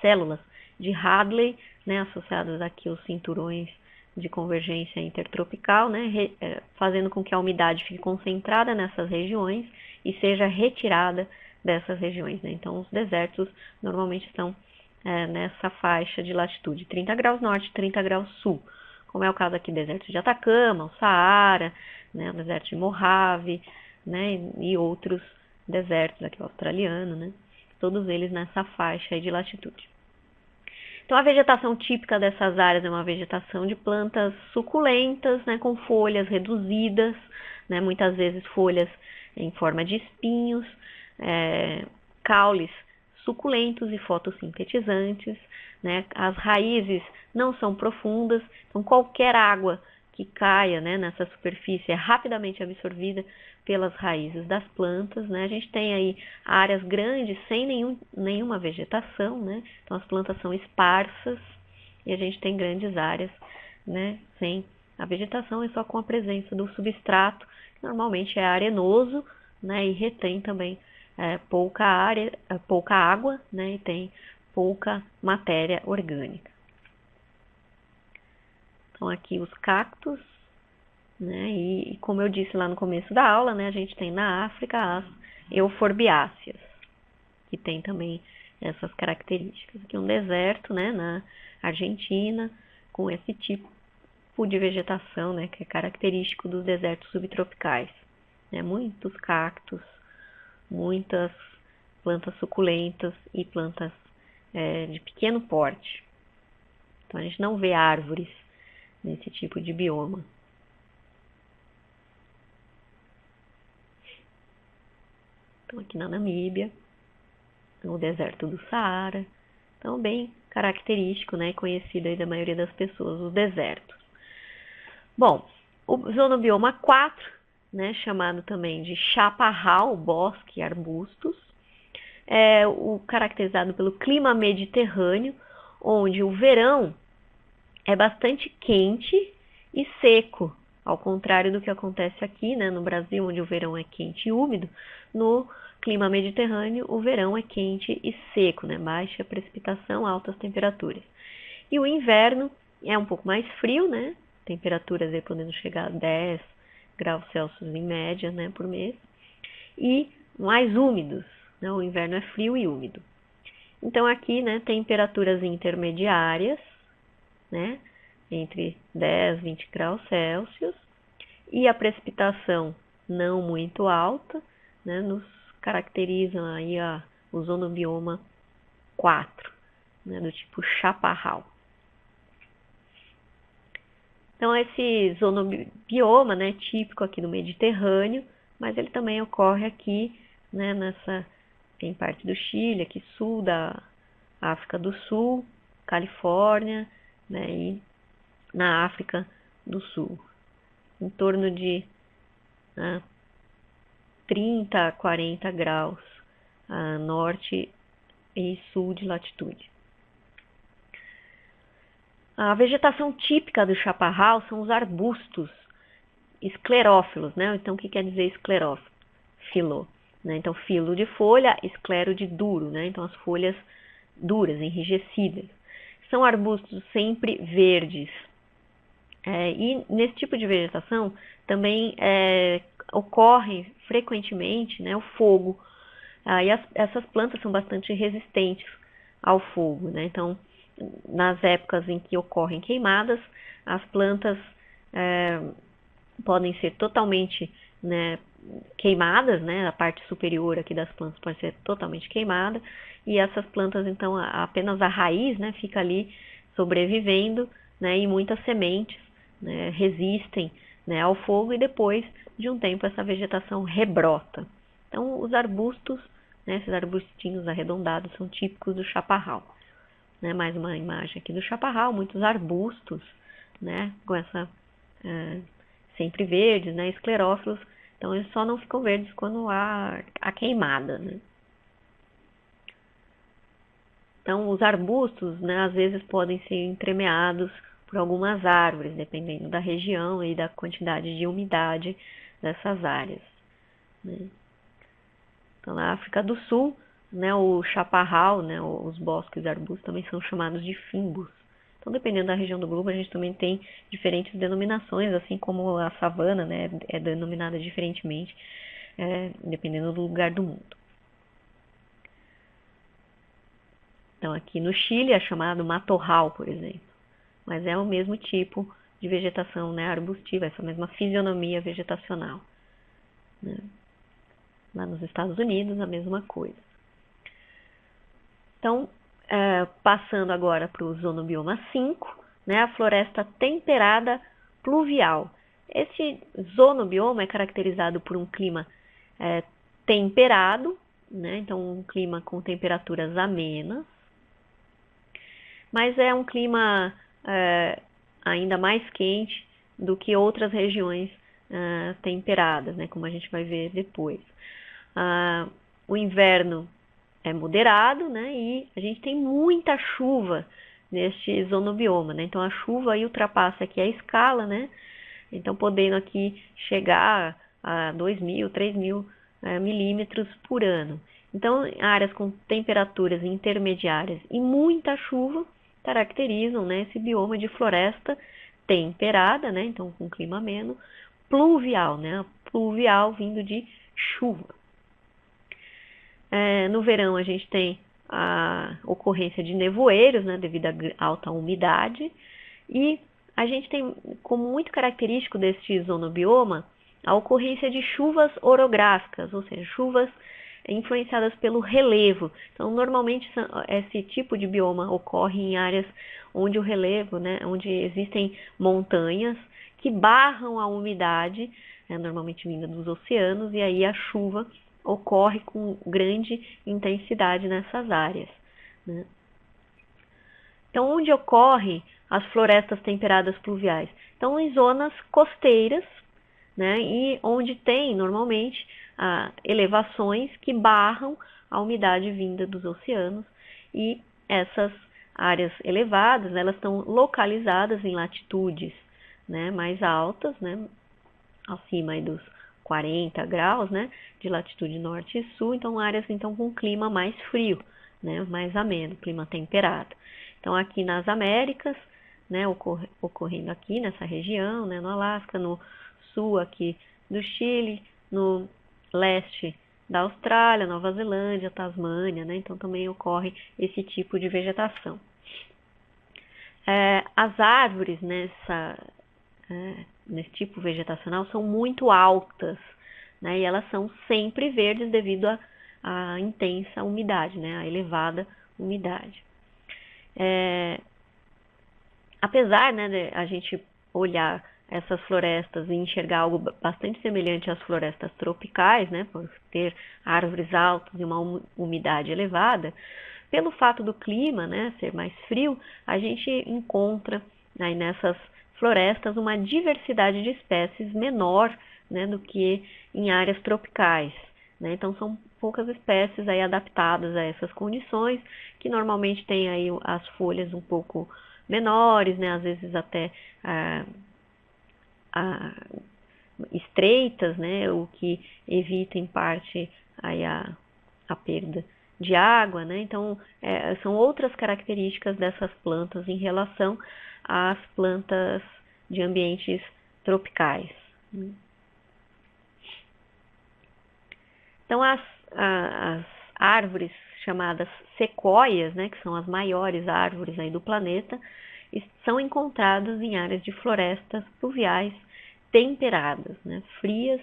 células de Hadley, né, associadas aqui aos cinturões de convergência intertropical, né, fazendo com que a umidade fique concentrada nessas regiões e seja retirada dessas regiões, né? Então, os desertos normalmente estão nessa faixa de latitude, 30 graus norte, 30 graus sul, como é o caso aqui do deserto de Atacama, o Saara, né, o deserto de Mojave, né, e outros desertos, aqui o australiano, né, todos eles nessa faixa aí de latitude. Então, a vegetação típica dessas áreas é uma vegetação de plantas suculentas, né, com folhas reduzidas, né, muitas vezes folhas em forma de espinhos, caules suculentos e fotossintetizantes, né, as raízes não são profundas, então qualquer água que caia, né, nessa superfície é rapidamente absorvida pelas raízes das plantas, né? A gente tem aí áreas grandes sem nenhuma vegetação, né? Então as plantas são esparsas e a gente tem grandes áreas, né, sem a vegetação e só com a presença do substrato, que normalmente é arenoso, né, e retém também pouca água, né, e tem pouca matéria orgânica. Então aqui os cactos, né, e como eu disse lá no começo da aula, né, a gente tem na África as euforbiáceas, que tem também essas características. Aqui um deserto, né, na Argentina, com esse tipo de vegetação, né, que é característico dos desertos subtropicais, né, muitos cactos, muitas plantas suculentas e plantas de pequeno porte. Então a gente não vê árvores nesse tipo de bioma. Então aqui na Namíbia, no deserto do Saara, então bem característico, né, conhecido aí da maioria das pessoas, os desertos. Bom, o zonobioma 4, né, chamado também de chaparral, bosque e arbustos, é o caracterizado pelo clima mediterrâneo, onde o verão é bastante quente e seco, ao contrário do que acontece aqui, né, no Brasil, onde o verão é quente e úmido. No clima mediterrâneo, o verão é quente e seco, né, baixa precipitação, altas temperaturas. E o inverno é um pouco mais frio, né, temperaturas aí podendo chegar a 10 graus Celsius em média, né, por mês, e mais úmidos, né, o inverno é frio e úmido. Então aqui, né, temperaturas intermediárias, né, entre 10 e 20 graus Celsius, e a precipitação não muito alta, né, nos caracterizam aí o zonobioma 4, né, do tipo chaparral. Então esse zonobioma, né, típico aqui do Mediterrâneo, mas ele também ocorre aqui, né, em parte do Chile, aqui sul da África do Sul, Califórnia, né, e na África do Sul, em torno de 30 a 40 graus norte e sul de latitude. A vegetação típica do chaparral são os arbustos esclerófilos, né? Então, o que quer dizer esclerófilo? Filo, né? Então, filo de folha, esclero de duro, né? Então, as folhas duras, enrijecidas. São arbustos sempre verdes. E nesse tipo de vegetação também ocorre frequentemente, né, o fogo. Essas plantas são bastante resistentes ao fogo, né? Então, nas épocas em que ocorrem queimadas, as plantas podem ser totalmente, né, queimadas, né? A parte superior aqui das plantas pode ser totalmente queimada, e essas plantas, então, apenas a raiz, né, fica ali sobrevivendo, né, e muitas sementes, né, resistem, né, ao fogo, e depois de um tempo essa vegetação rebrota. Então, os arbustos, né, esses arbustinhos arredondados, são típicos do chaparral. Né, mais uma imagem aqui do chaparral, muitos arbustos, né, com essa sempre verdes, né, esclerófilos. Então, eles só não ficam verdes quando há a queimada, né? Então, os arbustos, né, às vezes podem ser entremeados por algumas árvores, dependendo da região e da quantidade de umidade dessas áreas, né? Então, na África do Sul, né, o chaparral, né, os bosques arbustos também são chamados de fimbos. Então, dependendo da região do globo, a gente também tem diferentes denominações, assim como a savana, né, é denominada diferentemente, dependendo do lugar do mundo. Então, aqui no Chile é chamado matorral, por exemplo, mas é o mesmo tipo de vegetação, né, arbustiva, essa mesma fisionomia vegetacional, né? Lá nos Estados Unidos, a mesma coisa. Então, passando agora para o zonobioma 5, né, a floresta temperada pluvial. Esse zonobioma é caracterizado por um clima temperado, né, então um clima com temperaturas amenas, mas é um clima ainda mais quente do que outras regiões temperadas, né, como a gente vai ver depois. O inverno é moderado, né, e a gente tem muita chuva neste zonobioma, né? Então a chuva aí ultrapassa aqui a escala, né? Então podendo aqui chegar a 2.000, 3.000 milímetros por ano. Então áreas com temperaturas intermediárias e muita chuva caracterizam, né, esse bioma de floresta temperada, né? Então com clima ameno, pluvial, né? Pluvial vindo de chuva. No verão a gente tem a ocorrência de nevoeiros, né, devido à alta umidade, e a gente tem como muito característico deste zonobioma a ocorrência de chuvas orográficas, ou seja, chuvas influenciadas pelo relevo. Então, normalmente esse tipo de bioma ocorre em áreas onde o relevo, né, onde existem montanhas que barram a umidade, normalmente vinda dos oceanos, e aí a chuva ocorre com grande intensidade nessas áreas, né? Então, onde ocorrem as florestas temperadas pluviais? Então, em zonas costeiras, né, e onde tem normalmente elevações que barram a umidade vinda dos oceanos, e essas áreas elevadas, elas estão localizadas em latitudes, né, mais altas, né, acima aí dos 40 graus, né, de latitude norte e sul, então áreas então com clima mais frio, né, mais ameno, clima temperado. Então aqui nas Américas, né, ocorrendo aqui nessa região, né, no Alasca, no sul aqui do Chile, no leste da Austrália, Nova Zelândia, Tasmânia, né, então também ocorre esse tipo de vegetação. As árvores nesse tipo vegetacional são muito altas, né, e elas são sempre verdes devido à intensa umidade, né, à elevada umidade. Apesar, né, de a gente olhar essas florestas e enxergar algo bastante semelhante às florestas tropicais, né, por ter árvores altas e uma umidade elevada, pelo fato do clima, né, ser mais frio, a gente encontra aí nessas florestas uma diversidade de espécies menor, né, do que em áreas tropicais, né? Então são poucas espécies aí adaptadas a essas condições, que normalmente têm aí as folhas um pouco menores, né, às vezes até estreitas, né, o que evita em parte aí a perda de água, né? Então são outras características dessas plantas em relação às plantas de ambientes tropicais. Então as árvores chamadas sequoias, né, que são as maiores árvores aí do planeta, são encontradas em áreas de florestas pluviais temperadas, né, frias,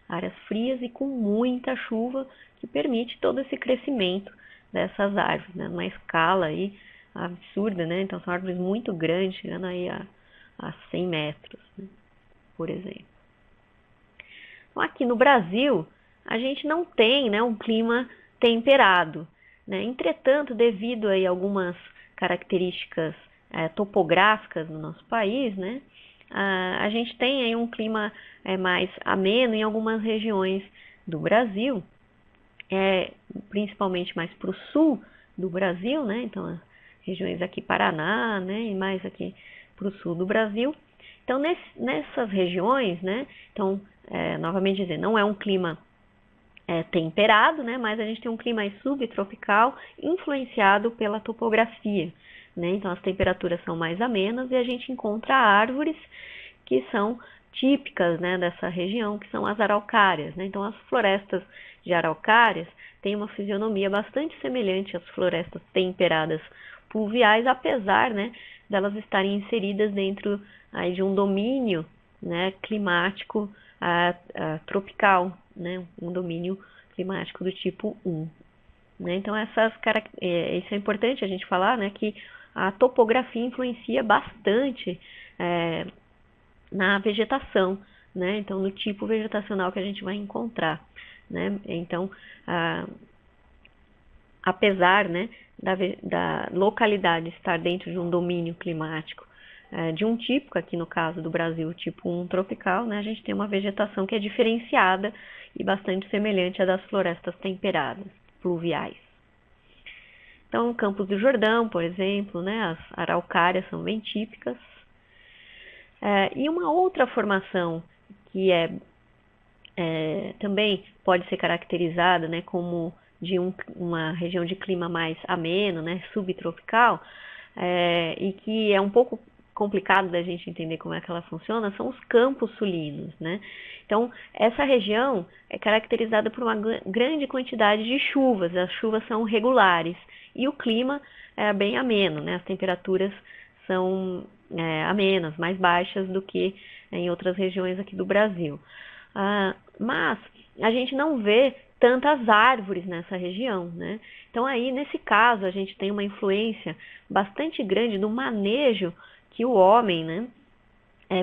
áreas frias e com muita chuva, que permite todo esse crescimento dessas árvores, né, numa escala aí absurda, né? Então são árvores muito grandes, chegando aí a 100 metros, né, por exemplo. Então, aqui no Brasil, a gente não tem, né, um clima temperado, né? Entretanto, devido aí a algumas características topográficas no nosso país, né, a gente tem aí um clima mais ameno em algumas regiões do Brasil, principalmente mais para o sul do Brasil, né? Então as regiões aqui Paraná, né, e mais aqui para o sul do Brasil. Então nessas regiões, né, então novamente dizer, não é um clima temperado, né, mas a gente tem um clima subtropical influenciado pela topografia, né? Então as temperaturas são mais amenas e a gente encontra árvores que são típicas, né, dessa região, que são as araucárias, né? Então as florestas de araucárias têm uma fisionomia bastante semelhante às florestas temperadas pluviais, apesar, né, delas estarem inseridas dentro aí de um domínio, né, climático tropical, né, um domínio climático do tipo 1. Né? Então isso é importante a gente falar, né, que a topografia influencia bastante na vegetação, né? Então no tipo vegetacional que a gente vai encontrar, né? Então apesar, né, da localidade estar dentro de um domínio climático de um tipo, aqui no caso do Brasil, tipo 1 tropical, né, a gente tem uma vegetação que é diferenciada e bastante semelhante à das florestas temperadas, pluviais. Então, Campos do Jordão, por exemplo, né, as araucárias são bem típicas. E uma outra formação que também pode ser caracterizada, né, como de uma região de clima mais ameno, né, subtropical, e que é um pouco complicado da gente entender como é que ela funciona, são os campos sulinos, né? Então, essa região é caracterizada por uma grande quantidade de chuvas, as chuvas são regulares e o clima é bem ameno, né? As temperaturas são amenas, mais baixas do que em outras regiões aqui do Brasil. Mas a gente não vê tantas árvores nessa região, né? Então aí, nesse caso, a gente tem uma influência bastante grande do manejo que o homem, né,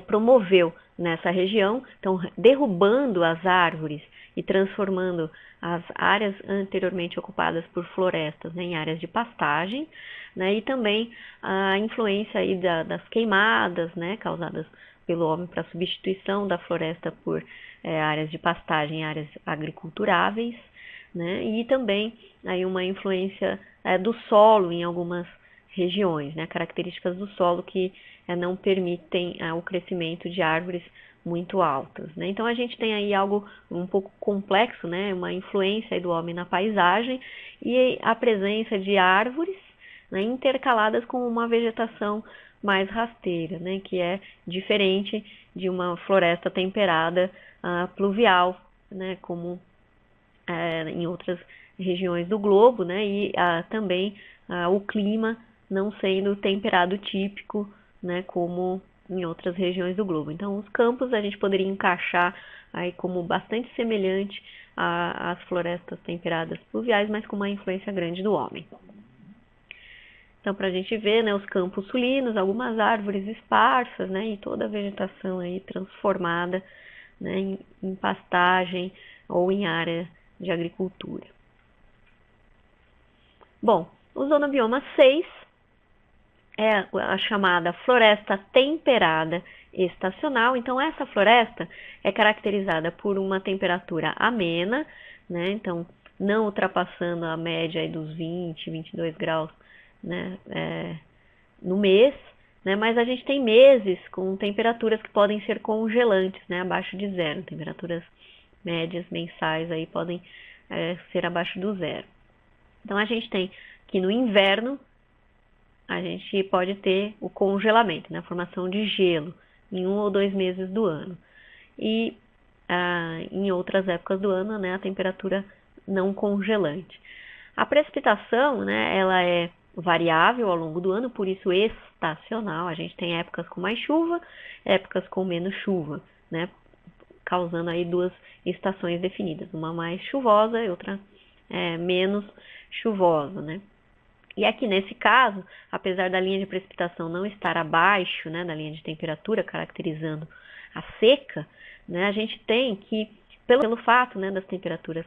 promoveu nessa região, então derrubando as árvores e transformando as áreas anteriormente ocupadas por florestas, né, em áreas de pastagem, né, e também a influência aí das queimadas, né, causadas pelo homem para substituição da floresta por áreas de pastagem, áreas agriculturáveis, né, e também aí uma influência do solo em algumas regiões, né, características do solo que não permitem o crescimento de árvores muito altas, né? Então a gente tem aí algo um pouco complexo, né, uma influência aí do homem na paisagem e a presença de árvores, né, intercaladas com uma vegetação mais rasteira, né, que é diferente de uma floresta temperada pluvial, né, como em outras regiões do globo, né, e também o clima não sendo temperado típico, né, como em outras regiões do globo. Então, os campos a gente poderia encaixar aí como bastante semelhante às florestas temperadas pluviais, mas com uma influência grande do homem. Então, para a gente ver, né, os campos sulinos, algumas árvores esparsas, né, e toda a vegetação aí transformada, né, em pastagem ou em área de agricultura. Bom, o Zonobioma 6 é a chamada floresta temperada estacional. Então, essa floresta é caracterizada por uma temperatura amena, né? Então, não ultrapassando a média aí dos 20, 22 graus, né? No mês, né? Mas a gente tem meses com temperaturas que podem ser congelantes, né? Abaixo de zero. Temperaturas médias mensais aí podem ser abaixo do zero. Então, a gente tem que no inverno a gente pode ter o congelamento, né? A formação de gelo em 1 ou 2 meses do ano. E em outras épocas do ano, né, a temperatura não congelante. A precipitação, né, ela é variável ao longo do ano, por isso estacional. A gente tem épocas com mais chuva, épocas com menos chuva, né, causando aí duas estações definidas, uma mais chuvosa e outra menos chuvosa, né. E aqui nesse caso, apesar da linha de precipitação não estar abaixo, né, da linha de temperatura, caracterizando a seca, né, a gente tem que, pelo fato, né, das temperaturas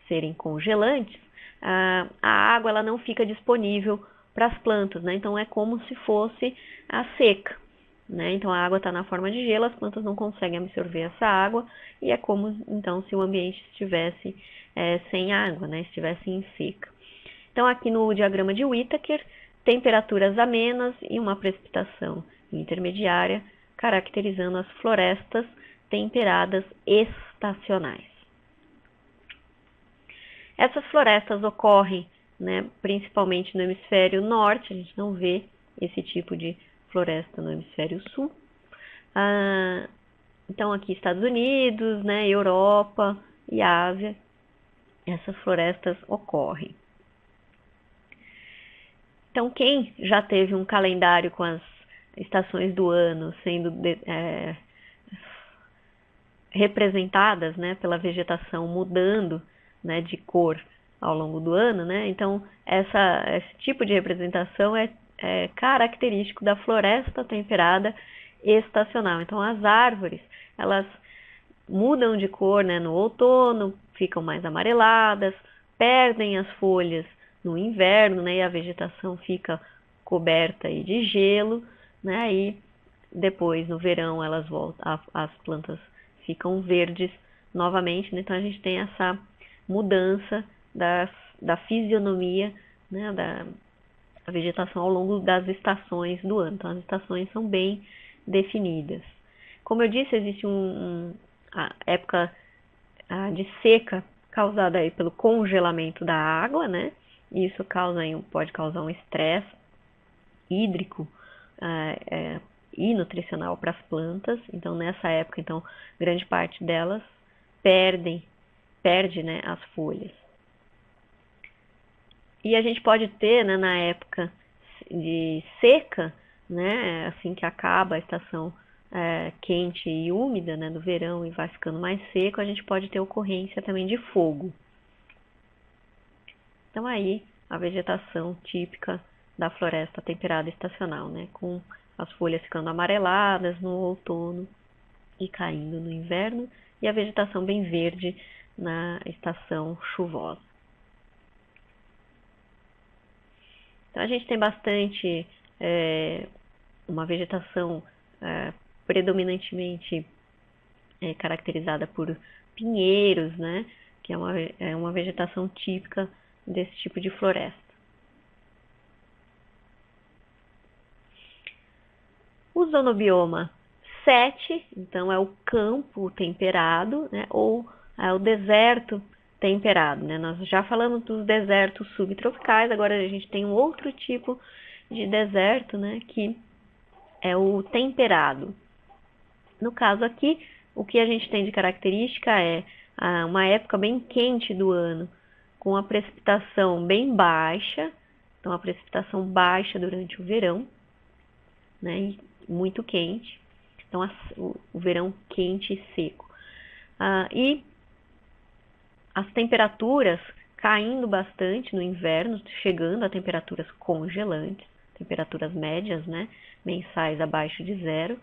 serem congelantes, a água ela não fica disponível para as plantas, né, então é como se fosse a seca. Né, então a água está na forma de gelo, as plantas não conseguem absorver essa água e é como então se o ambiente estivesse sem água, né, estivesse em seca. Então, aqui no diagrama de Whittaker, temperaturas amenas e uma precipitação intermediária, caracterizando as florestas temperadas estacionais. Essas florestas ocorrem, né, principalmente no hemisfério norte, a gente não vê esse tipo de floresta no hemisfério sul. Então, aqui Estados Unidos, né, Europa e Ásia, essas florestas ocorrem. Então, quem já teve um calendário com as estações do ano sendo representadas, né, pela vegetação mudando, né, de cor ao longo do ano, né, então esse tipo de representação é característico da floresta temperada estacional. Então, as árvores, elas mudam de cor, né, no outono, ficam mais amareladas, perdem as folhas no inverno, né, e a vegetação fica coberta aí de gelo, né, e depois no verão elas voltam, as plantas ficam verdes novamente, né, então a gente tem essa mudança da fisionomia, né, da vegetação ao longo das estações do ano. Então as estações são bem definidas. Como eu disse, existe a época de seca causada aí pelo congelamento da água, né? Isso pode causar um estresse hídrico e nutricional para as plantas. Então, nessa época, então, grande parte delas perde, né, as folhas. E a gente pode ter, né, na época de seca, né, assim que acaba a estação quente e úmida, né, do verão e vai ficando mais seco, a gente pode ter ocorrência também de fogo. Então aí a vegetação típica da floresta temperada estacional, né, com as folhas ficando amareladas no outono e caindo no inverno, e a vegetação bem verde na estação chuvosa. Então a gente tem bastante uma vegetação predominantemente caracterizada por pinheiros, né, que é uma vegetação típica desse tipo de floresta. O zonobioma 7, então é o campo temperado, né, ou é o deserto temperado, né? Nós já falamos dos desertos subtropicais, agora a gente tem um outro tipo de deserto, né, que é o temperado. No caso aqui, o que a gente tem de característica é uma época bem quente do ano, com a precipitação bem baixa, então a precipitação baixa durante o verão, né, e muito quente, então o verão quente e seco. E as temperaturas caindo bastante no inverno, chegando a temperaturas congelantes, temperaturas médias, né, mensais abaixo de zero,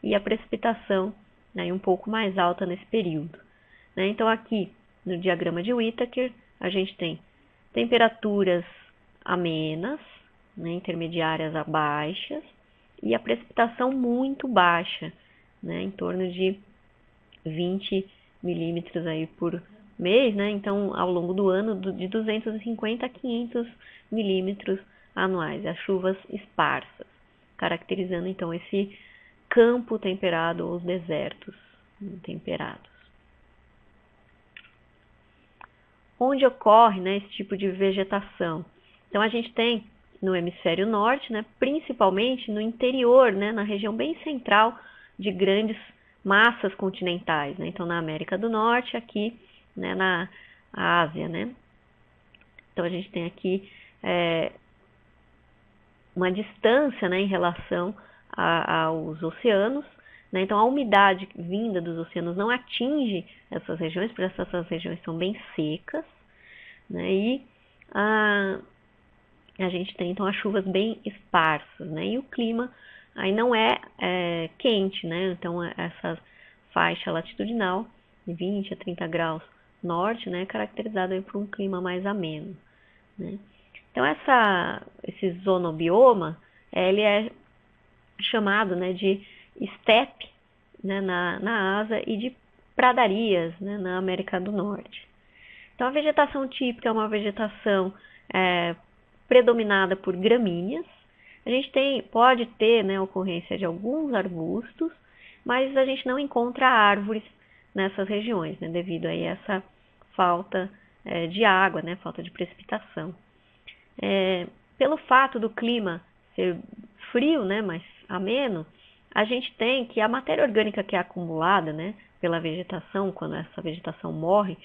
e a precipitação, né, um pouco mais alta nesse período. Né? Então aqui no diagrama de Whittaker a gente tem temperaturas amenas, né, intermediárias a baixas, e a precipitação muito baixa, né, em torno de 20 milímetros aí por mês, né? Então, ao longo do ano, de 250 a 500 milímetros anuais, as chuvas esparsas, caracterizando então esse campo temperado ou os desertos temperados. Onde ocorre, né, esse tipo de vegetação? Então, a gente tem no hemisfério norte, né, principalmente no interior, né, na região bem central de grandes massas continentais, né? Então, na América do Norte, aqui, né, na Ásia, né? Então, a gente tem aqui uma distância, né, em relação aos oceanos, né? Então, a umidade vinda dos oceanos não atinge essas regiões, porque essas regiões são bem secas, né? E a gente tem, então, as chuvas bem esparsas, né? E o clima aí não é quente, né? Então, essa faixa latitudinal, de 20 a 30 graus norte, né? É caracterizada por um clima mais ameno, né? Então, esse zonobioma, ele é chamado, né, de estepe, né, na Ásia, e de pradarias, né, na América do Norte. Então, a vegetação típica é uma vegetação predominada por gramíneas. A gente pode ter, né, ocorrência de alguns arbustos, mas a gente não encontra árvores nessas regiões, né, devido a essa falta de água, né, falta de precipitação. Pelo fato do clima ser frio, né, mais ameno, a gente tem que a matéria orgânica que é acumulada, né, pela vegetação, quando essa vegetação morre,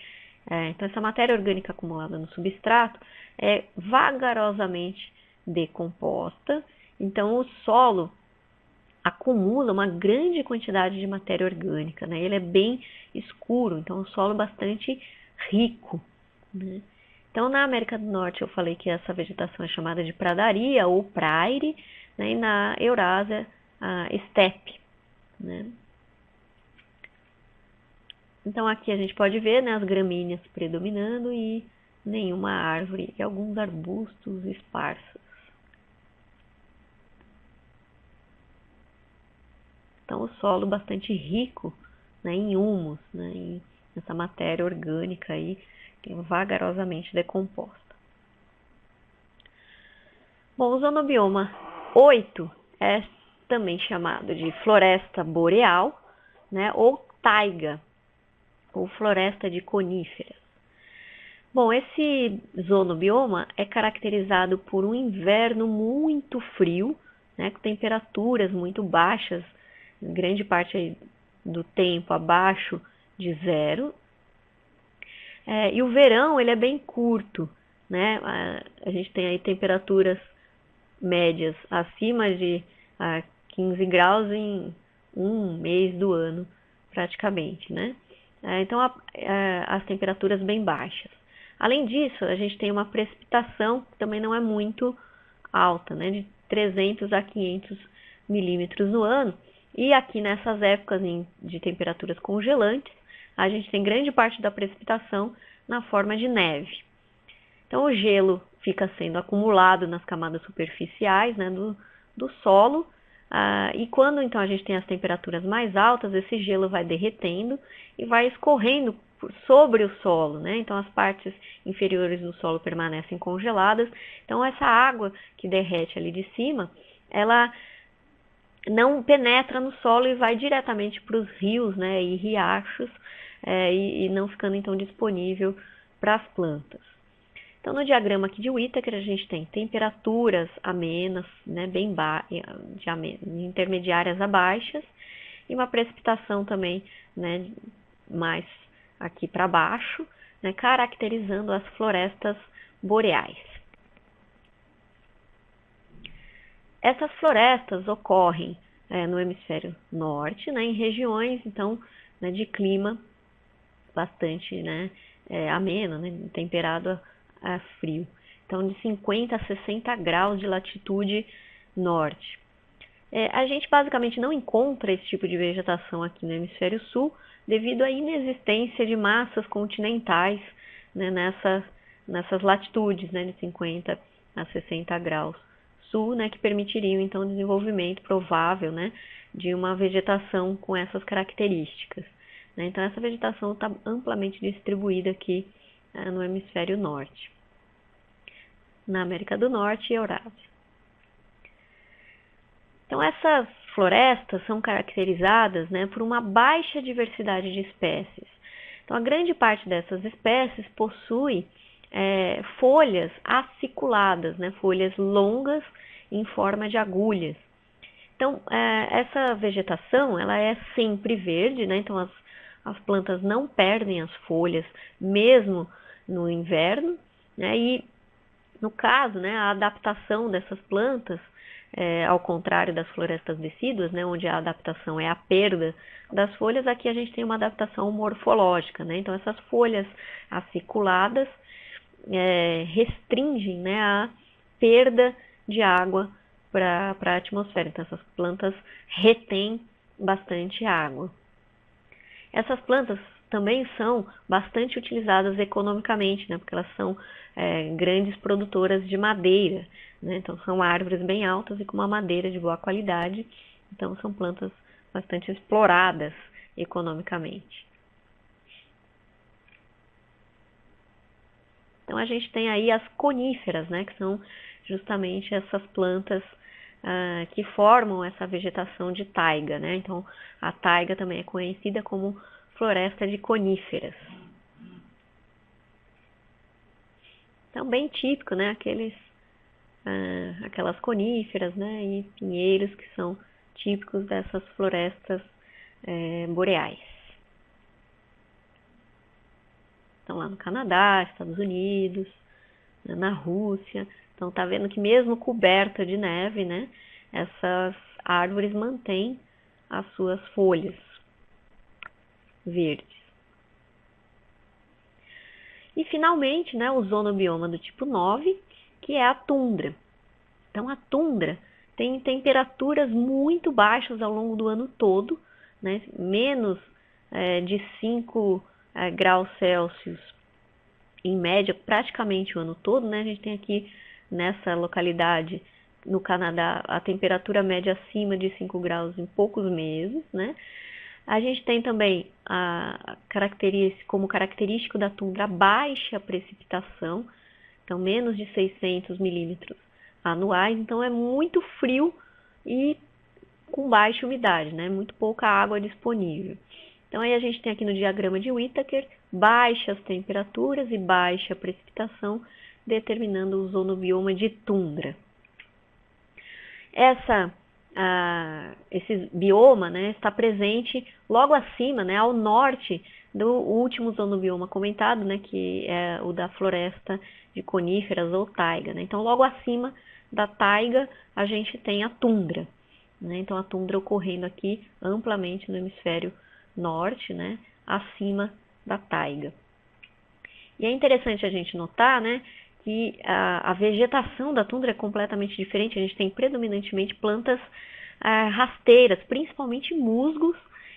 então essa matéria orgânica acumulada no substrato é vagarosamente decomposta. Então o solo acumula uma grande quantidade de matéria orgânica, né? Ele é bem escuro, então é um solo bastante rico, né? Então, na América do Norte, eu falei que essa vegetação é chamada de pradaria ou praire, né? E na Eurásia, a estepe, né? Então, aqui a gente pode ver, né, as gramíneas predominando e nenhuma árvore e alguns arbustos esparsos. Então, o solo bastante rico, né, em humus, né, nessa matéria orgânica aí, que é vagarosamente decomposta. Bom, o zonobioma 8 é também chamado de floresta boreal, né, ou taiga, ou floresta de coníferas. Bom, esse zonobioma é caracterizado por um inverno muito frio, né, com temperaturas muito baixas, grande parte do tempo abaixo de zero. E o verão ele é bem curto, né? A gente tem aí temperaturas médias acima de 15 graus em um mês do ano, praticamente, né? Então, as temperaturas bem baixas. Além disso, a gente tem uma precipitação que também não é muito alta, né? De 300 a 500 milímetros no ano. E aqui nessas épocas de temperaturas congelantes, a gente tem grande parte da precipitação na forma de neve. Então, o gelo fica sendo acumulado nas camadas superficiais, né, do solo, e quando então a gente tem as temperaturas mais altas, esse gelo vai derretendo e vai escorrendo sobre o solo, né? Então, as partes inferiores do solo permanecem congeladas. Então, essa água que derrete ali de cima, ela não penetra no solo e vai diretamente para os rios, né, e riachos, e não ficando então disponível para as plantas. Então, no diagrama aqui de Whittaker, a gente tem temperaturas amenas, né, bem intermediárias a baixas, e uma precipitação também, né, mais aqui para baixo, né, caracterizando as florestas boreais. Essas florestas ocorrem no hemisfério norte, né, em regiões então, né, de clima bastante, né, ameno, né, temperado a frio. Então, de 50 a 60 graus de latitude norte. A gente basicamente não encontra esse tipo de vegetação aqui no hemisfério sul devido à inexistência de massas continentais, né, nessas latitudes, né, de 50 a 60 graus sul, né, que permitiriam então o desenvolvimento provável, né, de uma vegetação com essas características. Né? Então essa vegetação está amplamente distribuída aqui no hemisfério norte, na América do Norte e Eurásia. Então essas florestas são caracterizadas, né, por uma baixa diversidade de espécies. Então a grande parte dessas espécies possui folhas aciculadas, né, folhas longas em forma de agulhas. Então essa vegetação ela é sempre verde, né, então as plantas não perdem as folhas mesmo no inverno, né, e no caso, né, a adaptação dessas plantas, ao contrário das florestas decíduas, né, onde a adaptação é a perda das folhas, aqui a gente tem uma adaptação morfológica. Né? Então, essas folhas aciculadas restringem, né, a perda de água para a atmosfera. Então, essas plantas retêm bastante água. Essas plantas também são bastante utilizadas economicamente, né, porque elas são grandes produtoras de madeira. Né? Então, são árvores bem altas e com uma madeira de boa qualidade. Então, são plantas bastante exploradas economicamente. Então, a gente tem aí as coníferas, né, que são justamente essas plantas que formam essa vegetação de taiga. Né? Então, a taiga também é conhecida como floresta de coníferas. Então, bem típico, né, aquelas coníferas, né, e pinheiros que são típicos dessas florestas boreais. Então, lá no Canadá, Estados Unidos, né, na Rússia. Então, tá vendo que mesmo coberta de neve, né, essas árvores mantêm as suas folhas verdes. E, finalmente, né, o zonobioma do tipo 9, que é a tundra. Então, a tundra tem temperaturas muito baixas ao longo do ano todo, né, menos de 5 graus Celsius em média praticamente o ano todo. Né? A gente tem aqui nessa localidade no Canadá a temperatura média acima de 5 graus em poucos meses. Né? A gente tem também como característico da tundra baixa precipitação, então menos de 600 milímetros anuais, então é muito frio e com baixa umidade, né? Muito pouca água disponível. Então aí a gente tem aqui no diagrama de Whittaker baixas temperaturas e baixa precipitação, determinando o zonobioma de tundra. Esse bioma, né, está presente logo acima, né, ao norte do último zonobioma comentado, né, que é o da floresta de coníferas ou taiga. Né? Então, logo acima da taiga, a gente tem a tundra. Né? Então, a tundra ocorrendo aqui amplamente no hemisfério norte, né, acima da taiga. E é interessante a gente notar, né, que a vegetação da tundra é completamente diferente. A gente tem predominantemente plantas rasteiras, principalmente musgos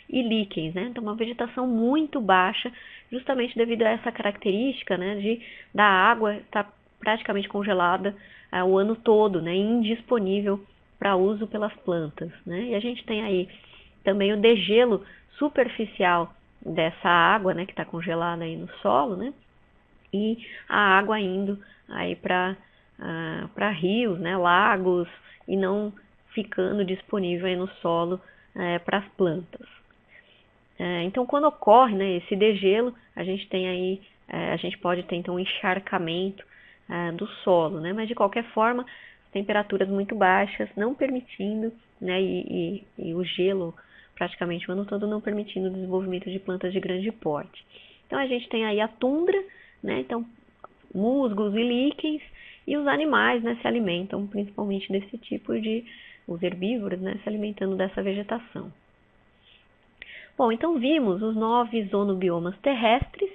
e líquens, né? Então, uma vegetação muito baixa, justamente devido a essa característica, né, da água estar praticamente congelada o ano todo, né, indisponível para uso pelas plantas. Né? E a gente tem aí também o degelo superficial dessa água, né, que está congelada aí no solo, né? E a água indo aí para rios, né, lagos, e não ficando disponível aí no solo para as plantas. Então, quando ocorre, né, esse degelo, a gente tem aí, a gente pode ter então um encharcamento do solo, né? Mas de qualquer forma, temperaturas muito baixas, não permitindo, né, e o gelo praticamente o ano todo não permitindo o desenvolvimento de plantas de grande porte. Então, a gente tem aí a tundra, né? Então, musgos e líquens, e os animais, né, se alimentam principalmente desse tipo os herbívoros, né, se alimentando dessa vegetação. Bom, então vimos os 9 zonobiomas terrestres,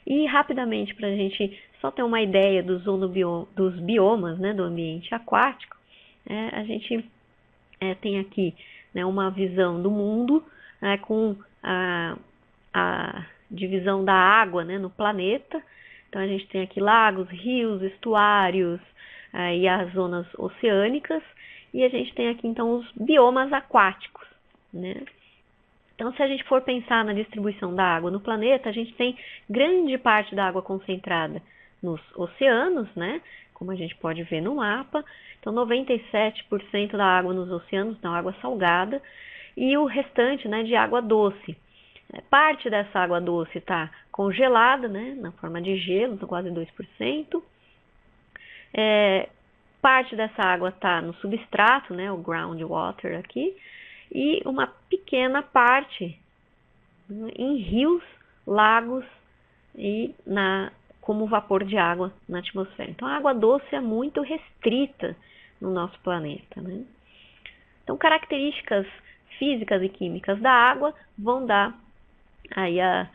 e rapidamente, para a gente só ter uma ideia dos biomas, né, do ambiente aquático, a gente tem aqui, né, uma visão do mundo, com a divisão da água, né, no planeta. Então, a gente tem aqui lagos, rios, estuários, e as zonas oceânicas, e a gente tem aqui então os biomas aquáticos, né? Então, se a gente for pensar na distribuição da água no planeta, a gente tem grande parte da água concentrada nos oceanos, né? Como a gente pode ver no mapa. Então, 97% da água nos oceanos, então água salgada, e o restante, né, de água doce. Parte dessa água doce está congelada, né, na forma de gelo, então quase 2%. Parte dessa água está no substrato, né, o groundwater aqui, e uma pequena parte em rios, lagos e como vapor de água na atmosfera. Então, a água doce é muito restrita no nosso planeta, né? Então, características físicas e químicas da água vão dar aí a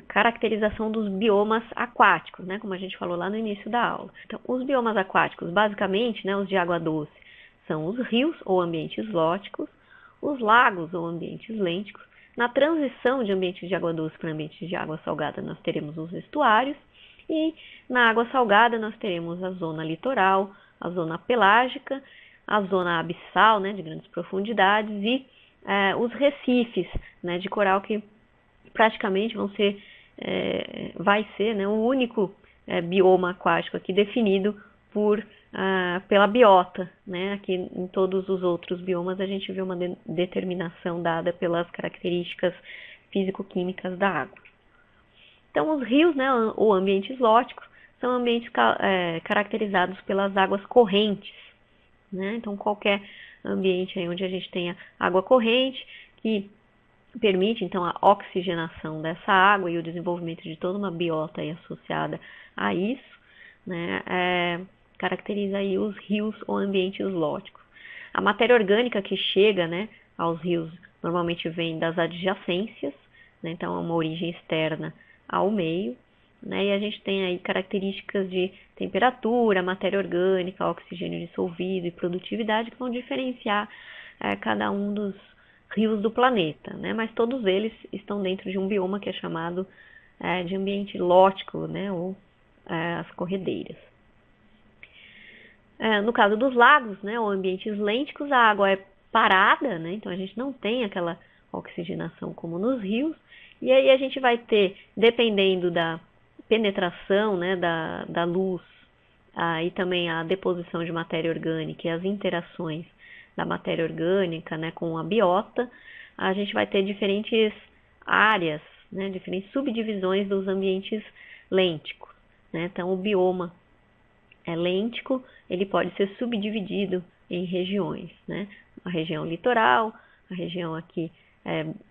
caracterização dos biomas aquáticos, né? Como a gente falou lá no início da aula. Então, os biomas aquáticos, basicamente, né, os de água doce, são os rios ou ambientes lóticos, os lagos ou ambientes lênticos. Na transição de ambientes de água doce para ambientes de água salgada, nós teremos os estuários, e na água salgada nós teremos a zona litoral, a zona pelágica, a zona abissal, né, de grandes profundidades, e os recifes, né, de coral, que praticamente vai ser, né, o único bioma aquático aqui definido pela biota, né? Aqui em todos os outros biomas a gente vê uma determinação dada pelas características físico-químicas da água. Então, os rios, né, ou ambientes lóticos, são ambientes caracterizados pelas águas correntes, né? Então, qualquer ambiente aí onde a gente tenha água corrente, que permite então a oxigenação dessa água e o desenvolvimento de toda uma biota aí associada a isso, né? Caracteriza aí os rios ou ambientes lóticos. A matéria orgânica que chega, né, aos rios normalmente vem das adjacências, né? Então é uma origem externa ao meio, né? E a gente tem aí características de temperatura, matéria orgânica, oxigênio dissolvido e produtividade que vão diferenciar cada um dos rios do planeta, né? Mas todos eles estão dentro de um bioma que é chamado de ambiente lótico, né? Ou as corredeiras. No caso dos lagos, né, ou ambientes lênticos, a água é parada, né? Então a gente não tem aquela oxigenação como nos rios, e aí a gente vai ter, dependendo da penetração, né, da luz, e também a deposição de matéria orgânica e as interações da matéria orgânica, né, com a biota, a gente vai ter diferentes áreas, né, diferentes subdivisões dos ambientes lênticos, né? Então o bioma lêntico, ele pode ser subdividido em regiões, né? A região litoral, a região aqui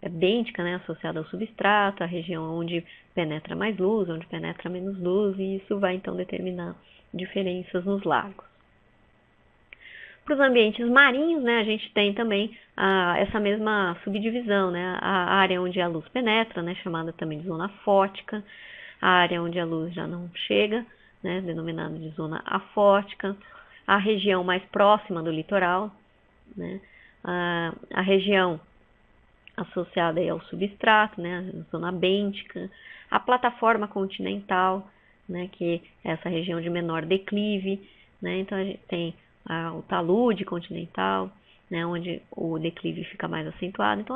bêntica, né, associada ao substrato, a região onde penetra mais luz, onde penetra menos luz, e isso vai então determinar diferenças nos lagos. Para os ambientes marinhos, né, a gente tem também essa mesma subdivisão, né? A área onde a luz penetra, né, chamada também de zona fótica, a área onde a luz já não chega, né, denominada de zona afótica, a região mais próxima do litoral, né, a região associada aí ao substrato, né, a zona bêntica, a plataforma continental, né, que é essa região de menor declive, né? Então a gente tem o talude continental, né, onde o declive fica mais acentuado. Então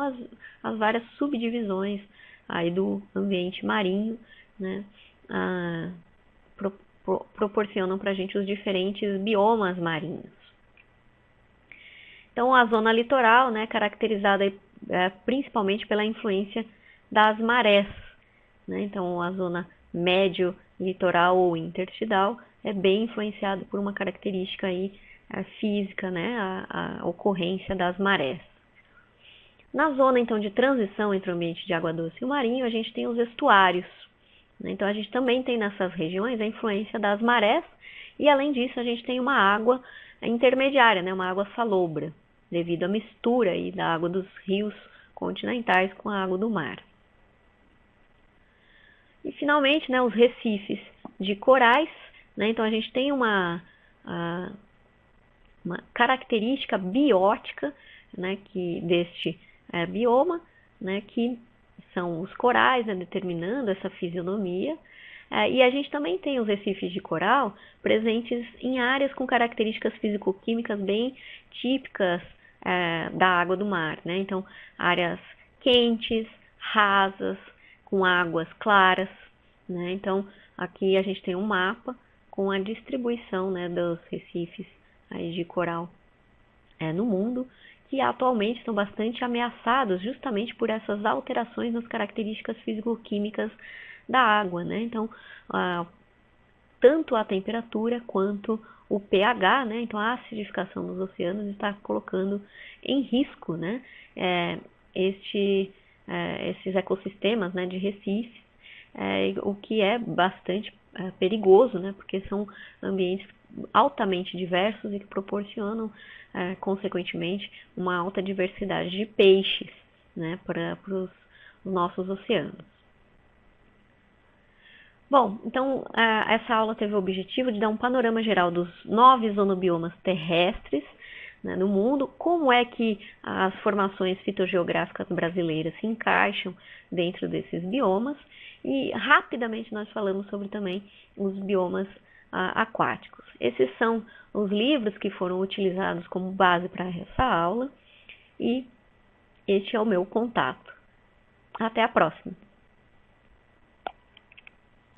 as várias subdivisões aí do ambiente marinho, né, proporcionam para a gente os diferentes biomas marinhos. Então a zona litoral, né, caracterizada principalmente pela influência das marés, né? Então a zona médio litoral ou intertidal é bem influenciada por uma característica aí física, né, a ocorrência das marés. Na zona então de transição entre o ambiente de água doce e o marinho, a gente tem os estuários, né? Então a gente também tem nessas regiões a influência das marés, e além disso a gente tem uma água intermediária, né, uma água salobra, devido à mistura aí da água dos rios continentais com a água do mar. E finalmente, né, os recifes de corais, né? Então a gente tem uma característica biótica, né, deste bioma, né, que são os corais, né, determinando essa fisionomia. E a gente também tem os recifes de coral presentes em áreas com características físico-químicas bem típicas da água do mar, né? Então, áreas quentes, rasas, com águas claras, né? Então, aqui a gente tem um mapa com a distribuição, né, dos recifes aí de coral no mundo, que atualmente são bastante ameaçados justamente por essas alterações nas características físico-químicas da água, né? Então, tanto a temperatura quanto o pH, né? Então, a acidificação dos oceanos está colocando em risco, né, esses ecossistemas, né, de recifes, o que é bastante perigoso, né, porque são ambientes altamente diversos e que proporcionam, consequentemente, uma alta diversidade de peixes, né, para os nossos oceanos. Bom, então essa aula teve o objetivo de dar um panorama geral dos 9 zonobiomas terrestres, né, no mundo, como é que as formações fitogeográficas brasileiras se encaixam dentro desses biomas, e rapidamente nós falamos sobre também os biomas aquáticos. Esses são os livros que foram utilizados como base para essa aula, e este é o meu contato. Até a próxima!